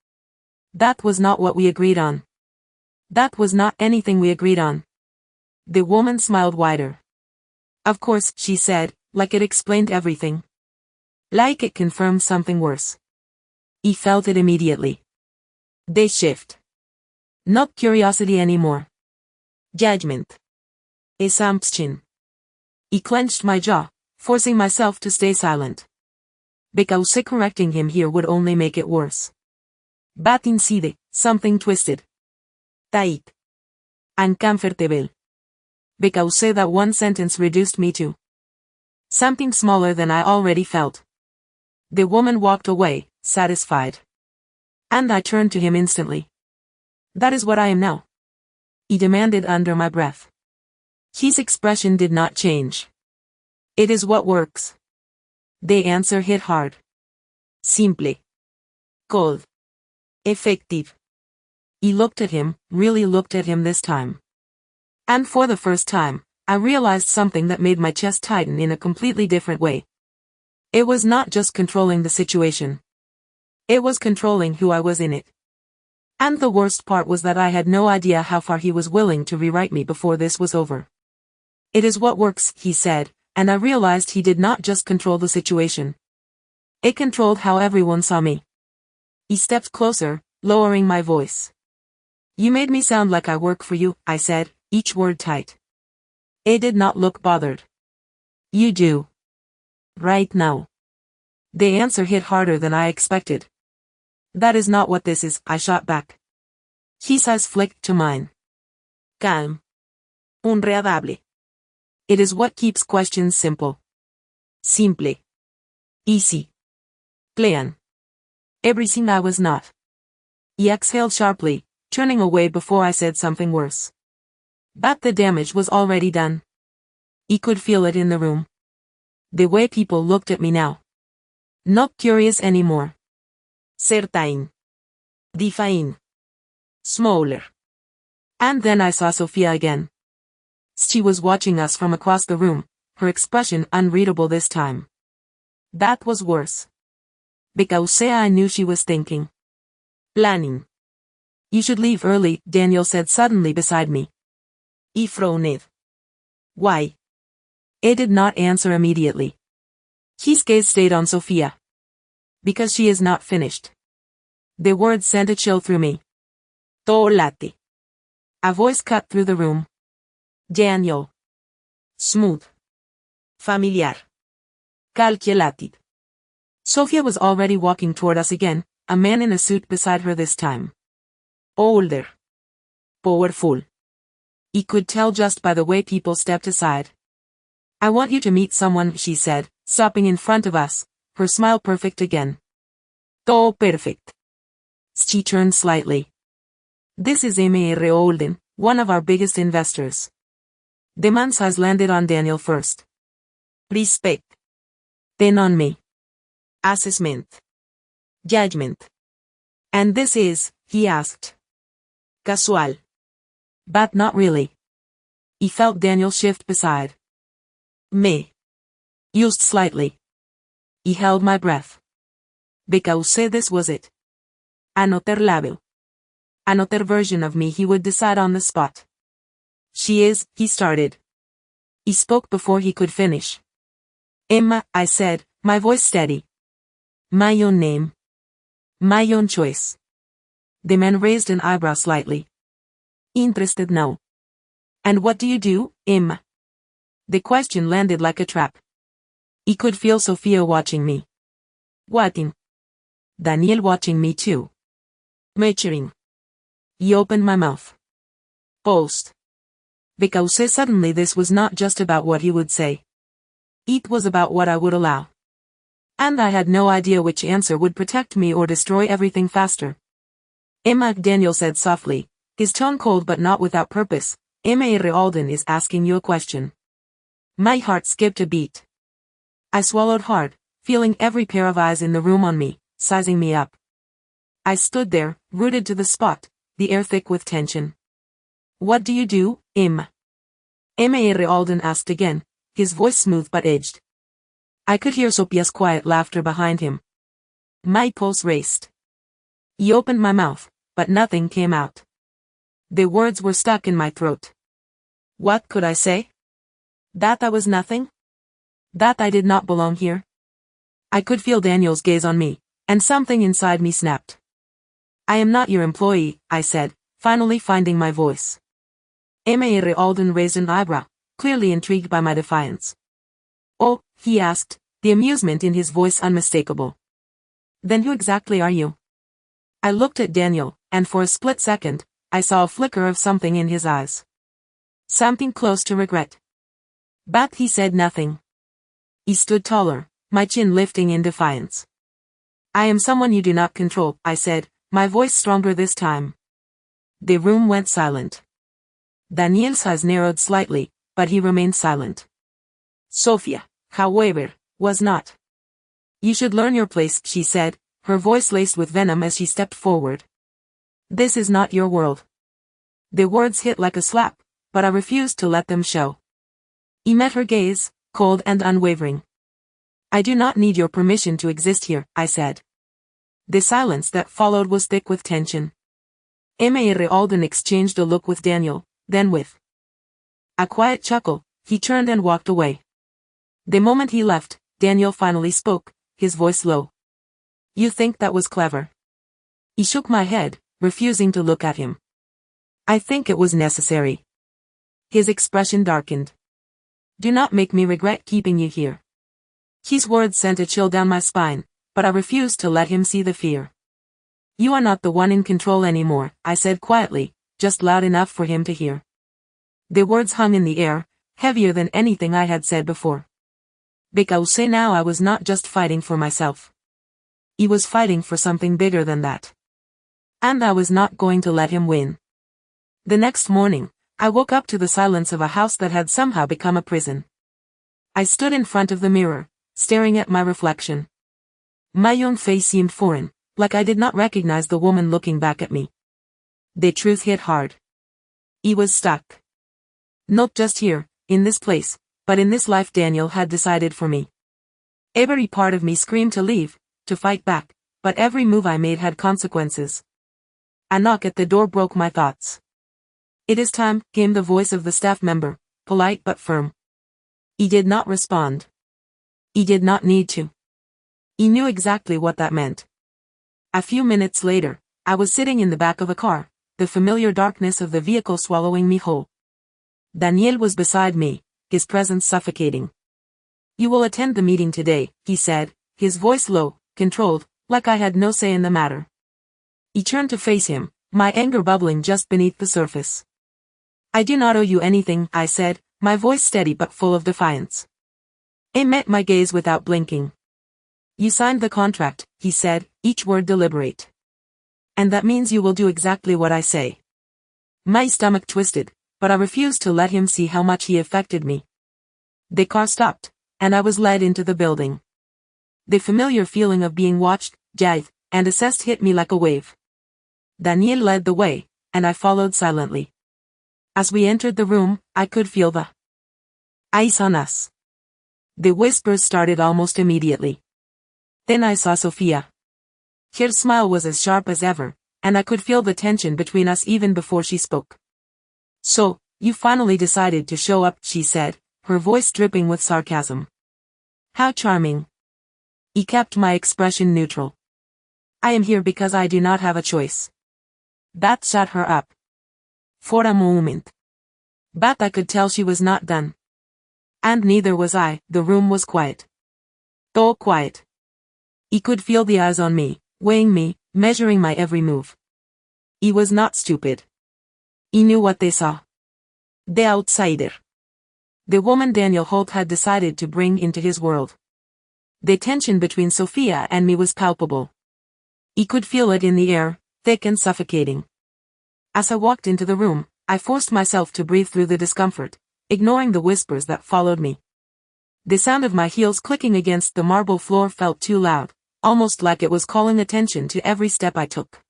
That was not what we agreed on. That was not anything we agreed on. The woman smiled wider. Of course, she said, like it explained everything. Like it confirmed something worse. He felt it immediately. The shift. Not curiosity anymore. Judgment. Assumption. He clenched my jaw, forcing myself to stay silent. Because correcting him here would only make it worse. But inside, something twisted. Tight. Uncomfortable. Because that one sentence reduced me to something smaller than I already felt. The woman walked away, satisfied. And I turned to him instantly. That is what I am now. He demanded under my breath. His expression did not change. It is what works. The answer hit hard. Simple. Cold. Effective. He looked at him, really looked at him this time. And for the first time, I realized something that made my chest tighten in a completely different way. It was not just controlling the situation. It was controlling who I was in it. And the worst part was that I had no idea how far he was willing to rewrite me before this was over. It is what works, he said, and I realized he did not just control the situation. It controlled how everyone saw me. He stepped closer, lowering my voice. You made me sound like I work for you, I said, each word tight. It did not look bothered. You do. Right now. The answer hit harder than I expected. That is not what this is, I shot back. His eyes flicked to mine. Calm. Enredable. It is what keeps questions simple. Simple. Easy. Plan. Everything I was not. He exhaled sharply, turning away before I said something worse. But the damage was already done. He could feel it in the room. The way people looked at me now. Not curious anymore. Certain. Define. Smaller. And then I saw Sophia again. She was watching us from across the room, her expression unreadable this time. That was worse. Because I knew she was thinking. Planning. You should leave early, Daniel said suddenly beside me. He frowned. Why? I did not answer immediately. His gaze stayed on Sophia. Because she is not finished. The words sent a chill through me. Tolate. A voice cut through the room. Daniel. Smooth. Familiar. Calculated. Sophia was already walking toward us again, a man in a suit beside her this time. Older. Powerful. He could tell just by the way people stepped aside. I want you to meet someone, she said, stopping in front of us, her smile perfect again. Todo perfect. She turned slightly. This is Heir Holden, one of our biggest investors. The man's eyes landed on Daniel first. Respect. Then on me. Assessment. Judgment. And this is, he asked. Casual. But not really. He felt Daniel shift beside. Me. Used slightly. He held my breath. Because this was it. Another level. Another version of me he would decide on the spot. She is, he started. He spoke before he could finish. Emma, I said, my voice steady. My own name. My own choice. The man raised an eyebrow slightly. Interested now. And what do you do, Emma? The question landed like a trap. He could feel Sophia watching me. Watching. Daniel watching me too. Maturing. He opened my mouth. Paused. Because suddenly this was not just about what he would say. It was about what I would allow. And I had no idea which answer would protect me or destroy everything faster. Emma, Daniel said softly, his tone cold but not without purpose. Heir Holden is asking you a question. My heart skipped a beat. I swallowed hard, feeling every pair of eyes in the room on me, sizing me up. I stood there, rooted to the spot, the air thick with tension. What do you do, Emma? Heir Holden asked again, his voice smooth but edged. I could hear Sophia's quiet laughter behind him. My pulse raced. He opened my mouth, but nothing came out. The words were stuck in my throat. What could I say? That I was nothing? That I did not belong here? I could feel Daniel's gaze on me, and something inside me snapped. I am not your employee, I said, finally finding my voice. Heir Holden raised an eyebrow, clearly intrigued by my defiance. Oh, he asked, the amusement in his voice unmistakable. Then who exactly are you? I looked at Daniel, and for a split second, I saw a flicker of something in his eyes. Something close to regret. But he said nothing. He stood taller, my chin lifting in defiance. I am someone you do not control, I said, my voice stronger this time. The room went silent. Daniel's eyes narrowed slightly, but he remained silent. Sophia, however, was not. You should learn your place, she said, her voice laced with venom as she stepped forward. This is not your world. The words hit like a slap, but I refused to let them show. He met her gaze, cold and unwavering. I do not need your permission to exist here, I said. The silence that followed was thick with tension. Heir Holden exchanged a look with Daniel, then with a quiet chuckle, he turned and walked away. The moment he left, Daniel finally spoke, his voice low. You think that was clever? He shook my head, refusing to look at him. I think it was necessary. His expression darkened. Do not make me regret keeping you here. His words sent a chill down my spine, but I refused to let him see the fear. You are not the one in control anymore, I said quietly, just loud enough for him to hear. The words hung in the air, heavier than anything I had said before. Because now I was not just fighting for myself. He was fighting for something bigger than that. And I was not going to let him win. The next morning, I woke up to the silence of a house that had somehow become a prison. I stood in front of the mirror, staring at my reflection. My young face seemed foreign, like I did not recognize the woman looking back at me. The truth hit hard. He was stuck. Not just here, in this place, but in this life Daniel had decided for me. Every part of me screamed to leave, to fight back, but every move I made had consequences. A knock at the door broke my thoughts. "It is time," came the voice of the staff member, polite but firm. He did not respond. He did not need to. He knew exactly what that meant. A few minutes later, I was sitting in the back of a car, the familiar darkness of the vehicle swallowing me whole. Daniel was beside me, his presence suffocating. "You will attend the meeting today," he said, his voice low, controlled, like I had no say in the matter. He turned to face him, my anger bubbling just beneath the surface. "I do not owe you anything," I said, my voice steady but full of defiance. He met my gaze without blinking. "You signed the contract," he said, each word deliberate. "And that means you will do exactly what I say." My stomach twisted, but I refused to let him see how much he affected me. The car stopped, and I was led into the building. The familiar feeling of being watched, judged, and assessed hit me like a wave. Daniel led the way, and I followed silently. As we entered the room, I could feel the eyes on us. The whispers started almost immediately. Then I saw Sophia. Her smile was as sharp as ever, and I could feel the tension between us even before she spoke. "So, you finally decided to show up," she said, her voice dripping with sarcasm. "How charming." He kept my expression neutral. "I am here because I do not have a choice." That shut her up. For a moment. But I could tell she was not done. And neither was I. The room was quiet. So quiet. He could feel the eyes on me, weighing me, measuring my every move. He was not stupid. He knew what they saw. The outsider. The woman Daniel Holt had decided to bring into his world. The tension between Sophia and me was palpable. He could feel it in the air, thick and suffocating. As I walked into the room, I forced myself to breathe through the discomfort, ignoring the whispers that followed me. The sound of my heels clicking against the marble floor felt too loud, almost like it was calling attention to every step I took.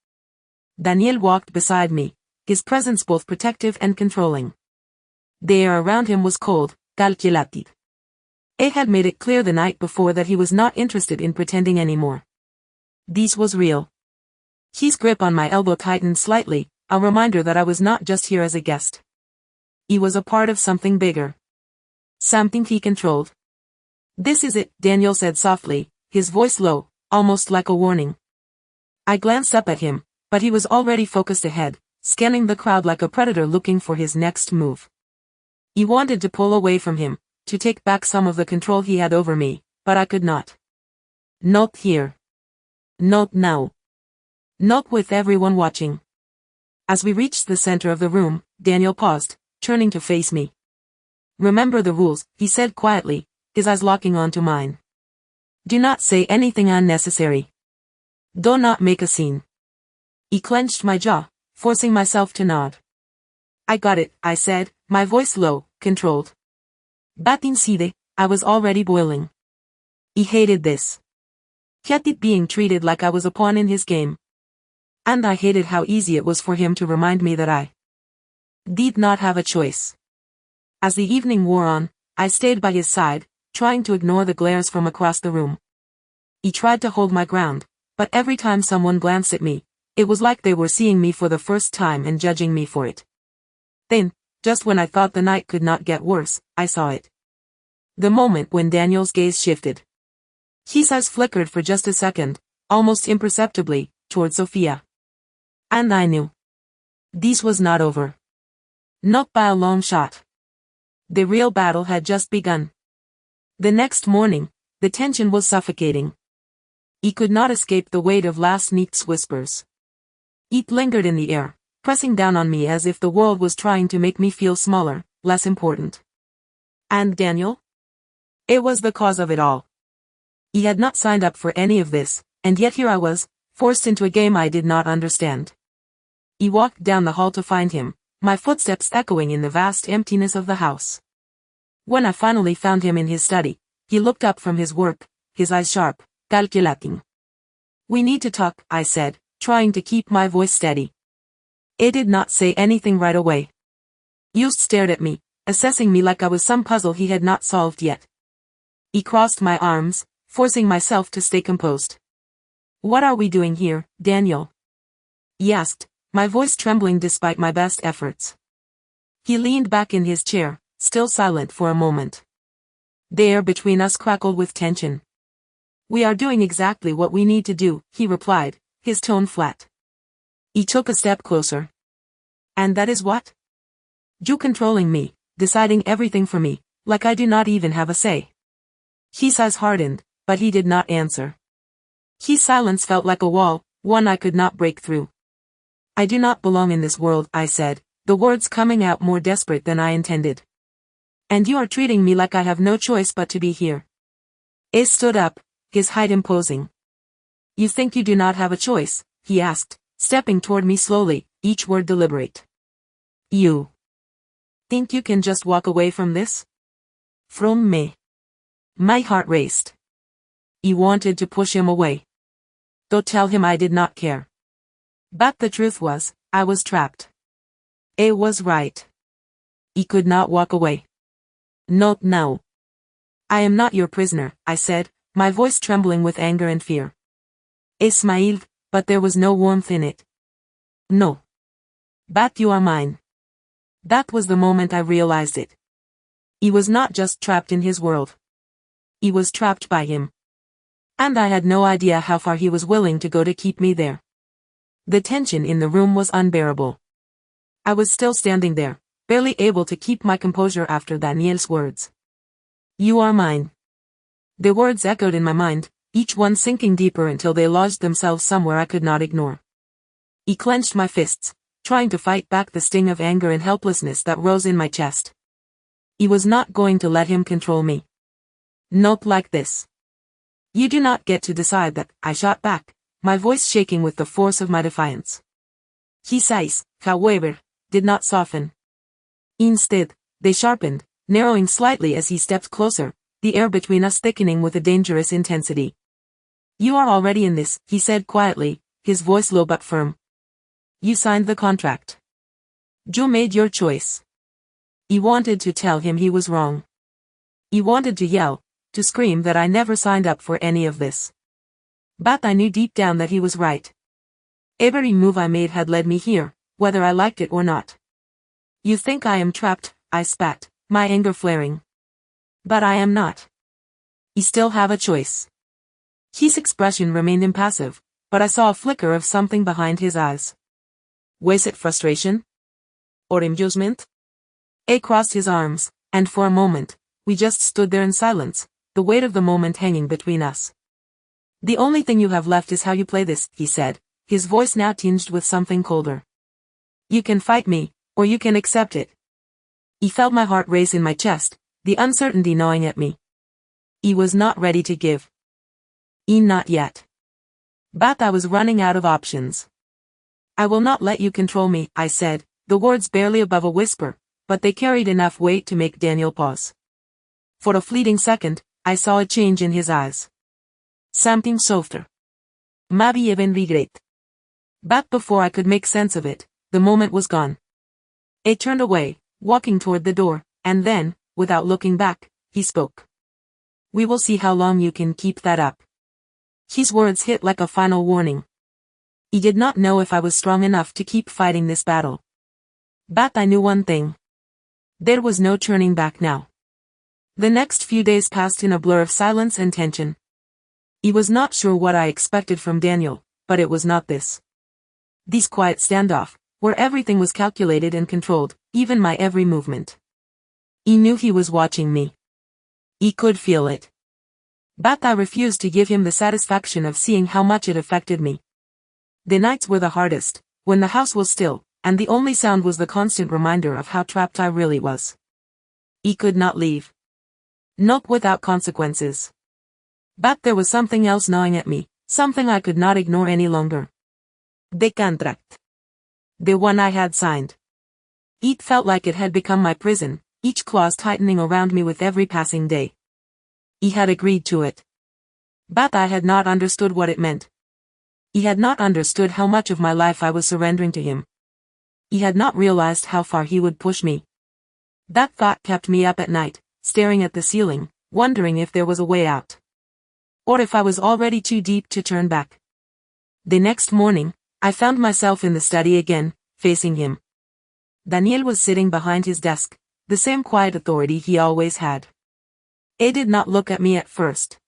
Daniel walked beside me, his presence both protective and controlling. The air around him was cold, calculated. He had made it clear the night before that he was not interested in pretending anymore. This was real. His grip on my elbow tightened slightly, a reminder that I was not just here as a guest. He was a part of something bigger. Something he controlled. "This is it," Daniel said softly, his voice low, almost like a warning. I glanced up at him, but he was already focused ahead, scanning the crowd like a predator looking for his next move. He wanted to pull away from him, to take back some of the control he had over me, but I could not. Not here. Not now. Not with everyone watching. As we reached the center of the room, Daniel paused, turning to face me. "Remember the rules," he said quietly, his eyes locking onto mine. "Do not say anything unnecessary. Do not make a scene." He clenched my jaw, forcing myself to nod. "I got it," I said, my voice low, controlled. But inside, I was already boiling. He hated this. Hated being treated like I was a pawn in his game. And I hated how easy it was for him to remind me that I did not have a choice. As the evening wore on, I stayed by his side, trying to ignore the glares from across the room. He tried to hold my ground, but every time someone glanced at me, it was like they were seeing me for the first time and judging me for it. Then, just when I thought the night could not get worse, I saw it. The moment when Daniel's gaze shifted. His eyes flickered for just a second, almost imperceptibly, toward Sophia. And I knew. This was not over. Not by a long shot. The real battle had just begun. The next morning, the tension was suffocating. He could not escape the weight of last night's whispers. It lingered in the air, pressing down on me as if the world was trying to make me feel smaller, less important. And Daniel? It was the cause of it all. He had not signed up for any of this, And yet here I was, forced into a game I did not understand. I walked down the hall to find him, my footsteps echoing in the vast emptiness of the house. When I finally found him in his study, he looked up from his work, his eyes sharp, calculating. "We need to talk," I said, trying to keep my voice steady. He did not say anything right away. He just stared at me, assessing me like I was some puzzle he had not solved yet. He crossed my arms, forcing myself to stay composed. "What are we doing here, Daniel?" he asked, my voice trembling despite my best efforts. He leaned back in his chair, still silent for a moment. The air between us crackled with tension. "We are doing exactly what we need to do," he replied, his tone flat. He took a step closer. "And that is what?" "You controlling me, deciding everything for me, like I do not even have a say." His eyes hardened, but he did not answer. His silence felt like a wall, one I could not break through. "I do not belong in this world," I said, the words coming out more desperate than I intended. "And you are treating me like I have no choice but to be here." He stood up, his height imposing. "You think you do not have a choice?" he asked, stepping toward me slowly, each word deliberate. "You think you can just walk away from this? From me?" My heart raced. He wanted to push him away. Don't tell him I did not care. But the truth was, I was trapped. He was right. He could not walk away. "Not now." "I am not your prisoner," I said, my voice trembling with anger and fear. He smiled, but there was no warmth in it. "No. But you are mine." That was the moment I realized it. He was not just trapped in his world. He was trapped by him. And I had no idea how far he was willing to go to keep me there. The tension in the room was unbearable. I was still standing there, barely able to keep my composure after Daniel's words. "You are mine." The words echoed in my mind, each one sinking deeper until they lodged themselves somewhere I could not ignore. I clenched my fists, trying to fight back the sting of anger and helplessness that rose in my chest. I was not going to let him control me. "Not like this. You do not get to decide that," I shot back, my voice shaking with the force of my defiance. His eyes, however, did not soften. Instead, they sharpened, narrowing slightly as he stepped closer, the air between us thickening with a dangerous intensity. "You are already in this," he said quietly, his voice low but firm. "You signed the contract. You made your choice." He wanted to tell him he was wrong. He wanted to yell, to scream that I never signed up for any of this. But I knew deep down that he was right. Every move I made had led me here, whether I liked it or not. "You think I am trapped," I spat, my anger flaring. "But I am not. You still have a choice." His expression remained impassive, but I saw a flicker of something behind his eyes. Was it frustration? Or amusement? He crossed his arms, and for a moment, we just stood there in silence, the weight of the moment hanging between us. "The only thing you have left is how you play this," he said, his voice now tinged with something colder. "You can fight me, or you can accept it." He felt my heart race in my chest, the uncertainty gnawing at me. He was not ready to give. Not yet. But I was running out of options. "I will not let you control me," I said, the words barely above a whisper, but they carried enough weight to make Daniel pause. For a fleeting second, I saw a change in his eyes. Something softer. Maybe even regret. But before I could make sense of it, the moment was gone. He turned away, walking toward the door, and then, without looking back, he spoke. "We will see how long you can keep that up." His words hit like a final warning. He did not know if I was strong enough to keep fighting this battle. But I knew one thing. There was no turning back now. The next few days passed in a blur of silence and tension. He was not sure what I expected from Daniel, but it was not this. This quiet standoff, where everything was calculated and controlled, even my every movement. He knew he was watching me. He could feel it. But I refused to give him the satisfaction of seeing how much it affected me. The nights were the hardest, when the house was still, and the only sound was the constant reminder of how trapped I really was. He could not leave. Not without consequences. But there was something else gnawing at me, Something I could not ignore any longer. The contract. The one I had signed. It felt like it had become my prison, each clause tightening around me with every passing day. He had agreed to it. But I had not understood what it meant. He had not understood how much of my life I was surrendering to him. He had not realized how far he would push me. That thought kept me up at night, staring at the ceiling, wondering if there was a way out. Or if I was already too deep to turn back. The next morning, I found myself in the study again, facing him. Daniel was sitting behind his desk, the same quiet authority he always had. He did not look at me at first.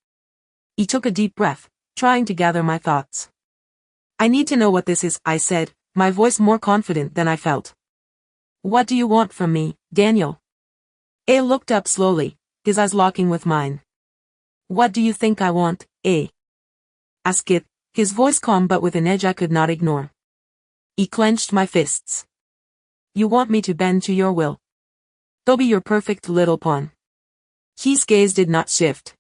He took a deep breath, trying to gather my thoughts. I need to know what this is, I said, my voice more confident than I felt. What do you want from me, Daniel? He looked up slowly, his eyes locking with mine. What do you think I want, asked it, his voice calm but with an edge I could not ignore. He clenched my fists. You want me to bend to your will. To be your perfect little pawn. His gaze did not shift.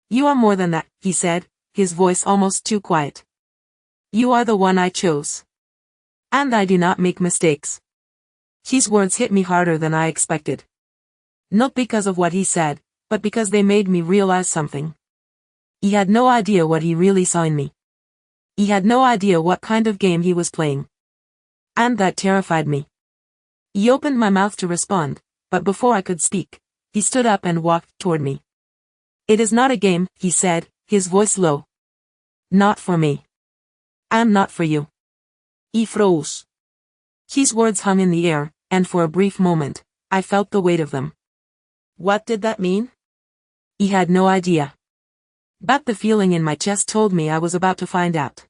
You are more than that, he said, his voice almost too quiet. You are the one I chose. And I do not make mistakes. His words hit me harder than I expected. Not because of what he said, but because they made me realize something. He had no idea what he really saw in me. He had no idea what kind of game he was playing. And that terrified me. He opened my mouth to respond, but before I could speak, he stood up and walked toward me. It is not a game, he said, his voice low. Not for me. And not for you. He froze. His words hung in the air, and for a brief moment, I felt the weight of them. What did that mean? He had no idea. But the feeling in my chest told me I was about to find out.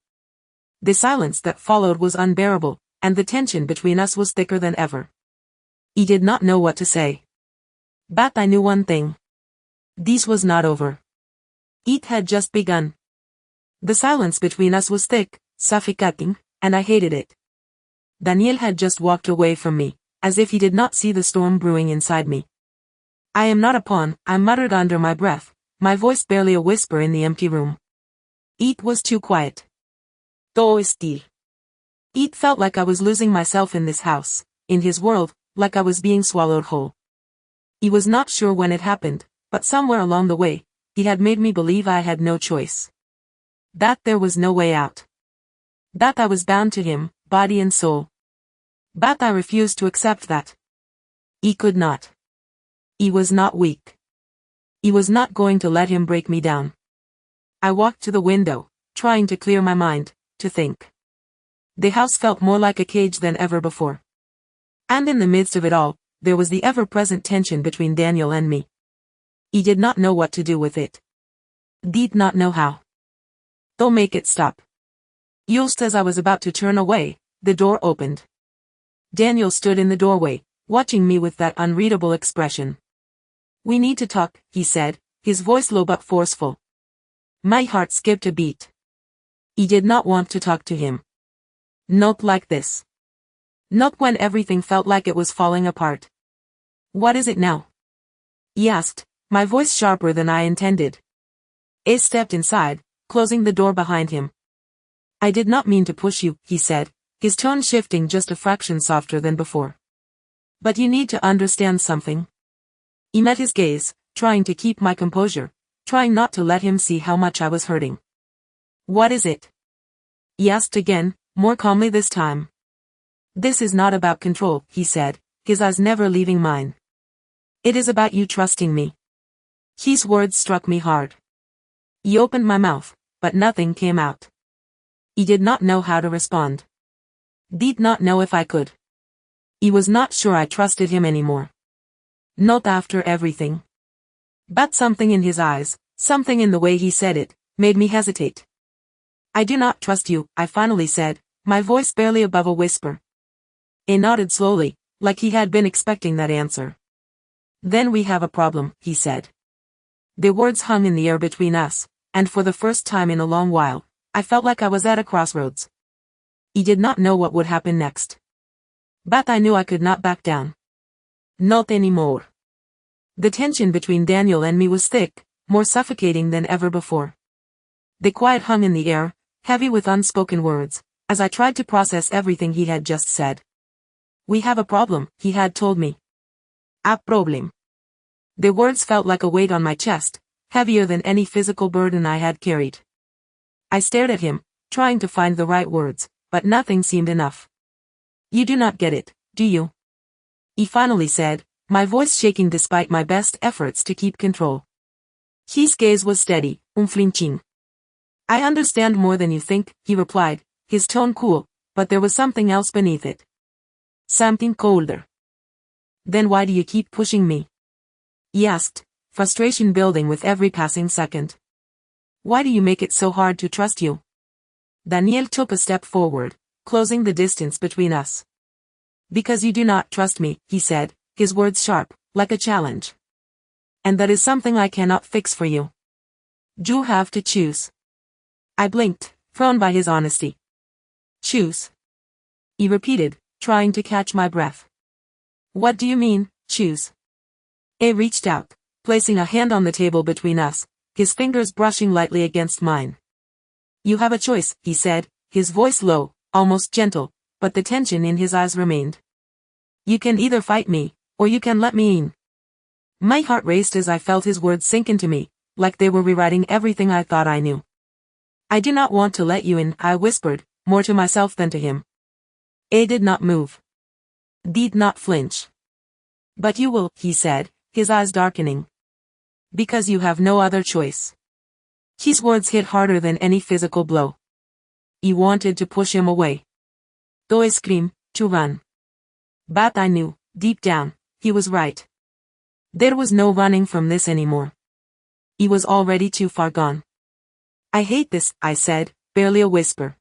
The silence that followed was unbearable, and the tension between us was thicker than ever. He did not know what to say. But I knew one thing. This was not over. It had just begun. The silence between us was thick, suffocating, and I hated it. Daniel had just walked away from me, as if he did not see the storm brewing inside me. I am not a pawn, I muttered under my breath, my voice barely a whisper in the empty room. It was too quiet. Todo still. It felt like I was losing myself in this house, in his world, like I was being swallowed whole. He was not sure when it happened, but somewhere along the way, he had made me believe I had no choice. That there was no way out. That I was bound to him, body and soul. But I refused to accept that. He could not. He was not weak. He was not going to let him break me down. I walked to the window, trying to clear my mind, to think. The house felt more like a cage than ever before. And in the midst of it all, there was the ever-present tension between Daniel and me. He did not know what to do with it. Did not know how. To make it stop. Just as I was about to turn away, the door opened. Daniel stood in the doorway, watching me with that unreadable expression. We need to talk, he said, his voice low but forceful. My heart skipped a beat. He did not want to talk to him. Not like this. Not when everything felt like it was falling apart. What is it now? He asked, my voice sharper than I intended. He stepped inside, closing the door behind him. I did not mean to push you, he said, his tone shifting just a fraction softer than before. But you need to understand something. He met his gaze, trying to keep my composure, trying not to let him see how much I was hurting. What is it? He asked again, more calmly this time. This is not about control, he said, his eyes never leaving mine. It is about you trusting me. His words struck me hard. He opened my mouth, but nothing came out. He did not know how to respond. Did not know if I could. He was not sure I trusted him anymore. Not after everything. But something in his eyes, something in the way he said it, made me hesitate. I do not trust you, I finally said, my voice barely above a whisper. He nodded slowly, like he had been expecting that answer. Then we have a problem, he said. The words hung in the air between us, and for the first time in a long while, I felt like I was at a crossroads. He did not know what would happen next. But I knew I could not back down. Not anymore. The tension between Daniel and me was thick, more suffocating than ever before. The quiet hung in the air, heavy with unspoken words, as I tried to process everything he had just said. We have a problem, he had told me. A problem. The words felt like a weight on my chest, heavier than any physical burden I had carried. I stared at him, trying to find the right words, but nothing seemed enough. You do not get it, do you? He finally said, my voice shaking despite my best efforts to keep control. His gaze was steady, unflinching. I understand more than you think, he replied, his tone cool, but there was something else beneath it. Something colder. Then why do you keep pushing me? He asked, frustration building with every passing second. Why do you make it so hard to trust you? Daniel took a step forward, closing the distance between us. Because you do not trust me, he said, his words sharp, like a challenge. And that is something I cannot fix for you. You have to choose. I blinked, thrown by his honesty. Choose. He repeated, trying to catch my breath. What do you mean, choose? A reached out, placing a hand on the table between us, his fingers brushing lightly against mine. You have a choice, he said, his voice low, almost gentle, but the tension in his eyes remained. You can either fight me, or you can let me in. My heart raced as I felt his words sink into me, like they were rewriting everything I thought I knew. I do not want to let you in, I whispered, more to myself than to him. A did not move. Did not flinch. But you will, he said, his eyes darkening. Because you have no other choice. His words hit harder than any physical blow. He wanted to push him away. To scream, to run. But I knew, deep down, he was right. There was no running from this anymore. He was already too far gone. I hate this, I said, barely a whisper.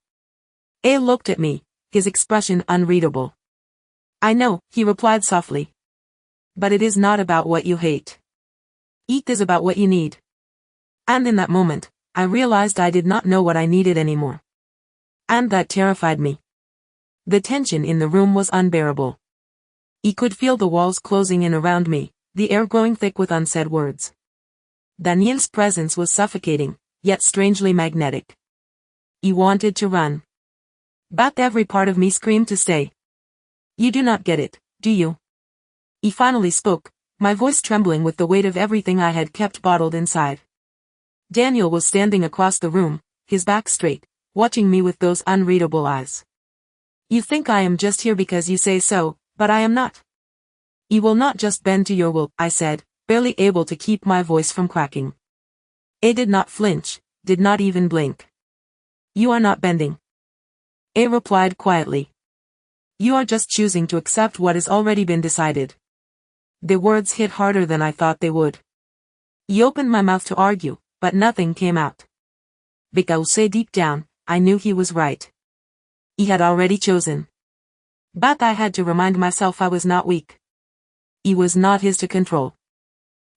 A looked at me, his expression unreadable. I know, he replied softly. But it is not about what you hate. It is about what you need. And in that moment, I realized I did not know what I needed anymore. And that terrified me. The tension in the room was unbearable. He could feel the walls closing in around me, the air growing thick with unsaid words. Daniel's presence was suffocating, yet strangely magnetic. He wanted to run. But every part of me screamed to stay. You do not get it, do you? He finally spoke, my voice trembling with the weight of everything I had kept bottled inside. Daniel was standing across the room, his back straight, watching me with those unreadable eyes. You think I am just here because you say so, but I am not. He will not just bend to your will, I said, barely able to keep my voice from cracking. A did not flinch, did not even blink. You are not bending. A replied quietly. You are just choosing to accept what has already been decided. The words hit harder than I thought they would. He opened my mouth to argue, but nothing came out. Because deep down, I knew he was right. He had already chosen. But I had to remind myself I was not weak. He was not his to control.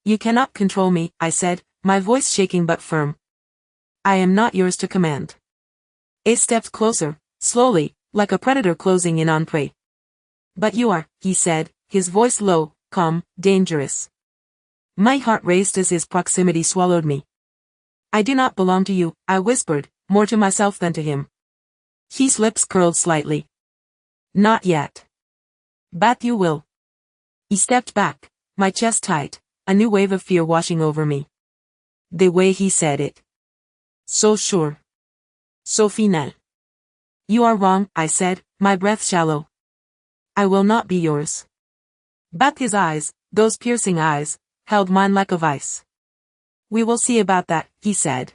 You cannot control me, I said, my voice shaking but firm. I am not yours to command. A stepped closer, slowly, like a predator closing in on prey. But you are, he said, his voice low, calm, dangerous. My heart raced as his proximity swallowed me. I do not belong to you, I whispered, more to myself than to him. His lips curled slightly. Not yet. But you will. He stepped back, my chest tight, a new wave of fear washing over me. The way he said it. So sure. So final. You are wrong, I said, my breath shallow. I will not be yours. But his eyes, those piercing eyes, held mine like a vice. We will see about that, he said.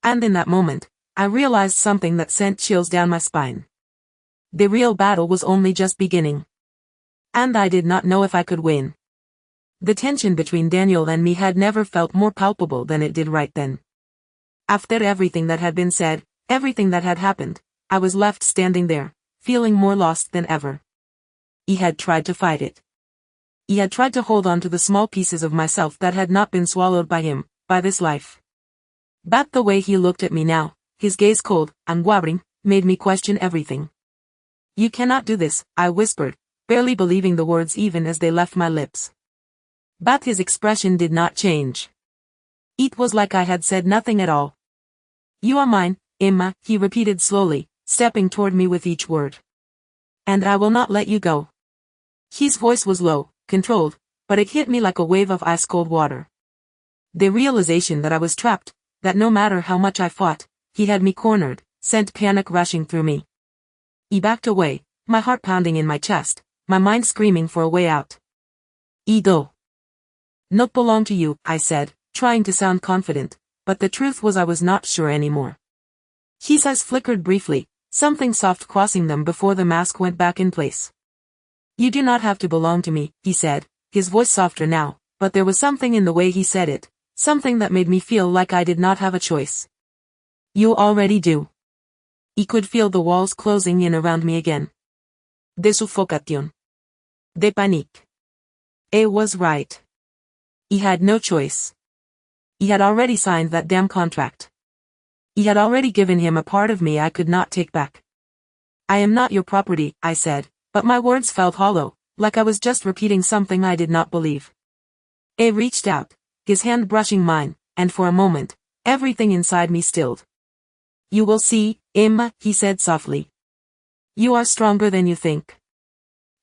And in that moment, I realized something that sent chills down my spine. The real battle was only just beginning. And I did not know if I could win. The tension between Daniel and me had never felt more palpable than it did right then. After everything that had been said, everything that had happened, I was left standing there, feeling more lost than ever. He had tried to fight it. He had tried to hold on to the small pieces of myself that had not been swallowed by him, by this life. But the way he looked at me now, his gaze cold, unwavering, made me question everything. You cannot do this, I whispered, barely believing the words even as they left my lips. But his expression did not change. It was like I had said nothing at all. You are mine, Emma, he repeated slowly, stepping toward me with each word. And I will not let you go. His voice was low, controlled, but it hit me like a wave of ice-cold water. The realization that I was trapped, that no matter how much I fought, he had me cornered, sent panic rushing through me. I backed away, my heart pounding in my chest, my mind screaming for a way out. I not belong to you, I said, trying to sound confident, but the truth was I was not sure anymore. His eyes flickered briefly, something soft crossing them before the mask went back in place. You do not have to belong to me, he said, his voice softer now, but there was something in the way he said it, something that made me feel like I did not have a choice. You already do. I could feel the walls closing in around me again. De sufocación. De panique. I was right. I had no choice. I had already signed that damn contract. I had already given him a part of me I could not take back. I am not your property, I said, but my words felt hollow, like I was just repeating something I did not believe. I reached out, his hand brushing mine, and for a moment, everything inside me stilled. You will see, Emma, he said softly. You are stronger than you think.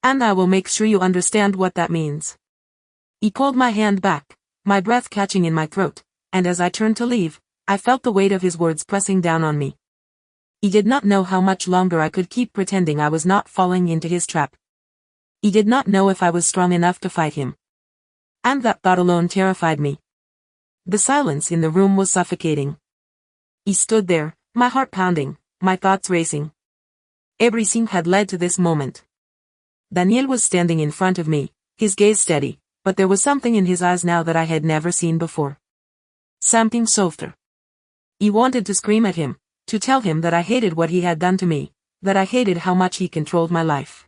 And I will make sure you understand what that means. He pulled my hand back, my breath catching in my throat, and as I turned to leave, I felt the weight of his words pressing down on me. He did not know how much longer I could keep pretending I was not falling into his trap. He did not know if I was strong enough to fight him. And that thought alone terrified me. The silence in the room was suffocating. He stood there, my heart pounding, my thoughts racing. Everything had led to this moment. Daniel was standing in front of me, his gaze steady, but there was something in his eyes now that I had never seen before. Something softer. I wanted to scream at him, to tell him that I hated what he had done to me, that I hated how much he controlled my life.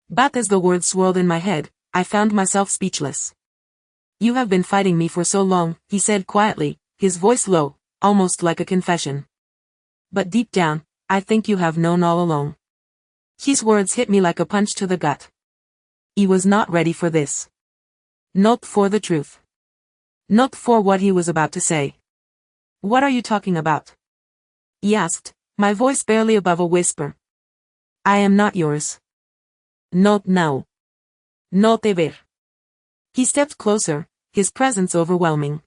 But as the words swirled in my head, I found myself speechless. You have been fighting me for so long, he said quietly, his voice low, almost like a confession. But deep down, I think you have known all along. His words hit me like a punch to the gut. I was not ready for this. Not for the truth. Not for what he was about to say. What are you talking about? He asked, my voice barely above a whisper. I am not yours. Not now. Not ever. He stepped closer, his presence overwhelming.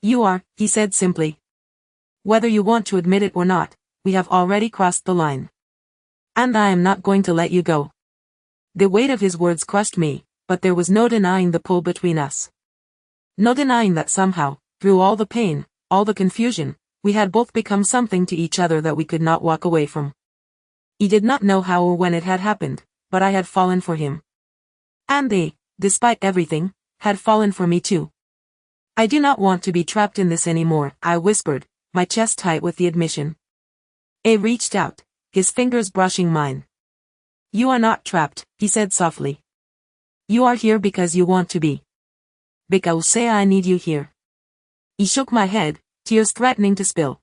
You are, he said simply. Whether you want to admit it or not, we have already crossed the line. And I am not going to let you go. The weight of his words crushed me, but there was no denying the pull between us. No denying that somehow, through all the pain, all the confusion, we had both become something to each other that we could not walk away from. He did not know how or when it had happened, but I had fallen for him. And they, despite everything, had fallen for me too. I do not want to be trapped in this anymore, I whispered, my chest tight with the admission. A reached out, his fingers brushing mine. You are not trapped, he said softly. You are here because you want to be. Because I need you here. He shook my head, tears threatening to spill.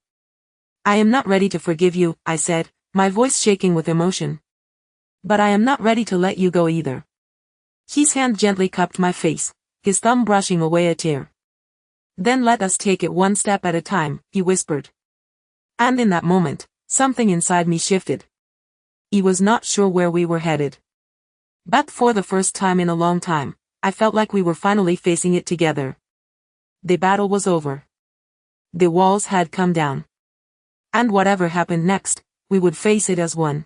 I am not ready to forgive you, I said, my voice shaking with emotion. But I am not ready to let you go either. His hand gently cupped my face, his thumb brushing away a tear. Then let us take it one step at a time, he whispered. And in that moment, something inside me shifted. I was not sure where we were headed. But for the first time in a long time, I felt like we were finally facing it together. The battle was over. The walls had come down. And whatever happened next, we would face it as one.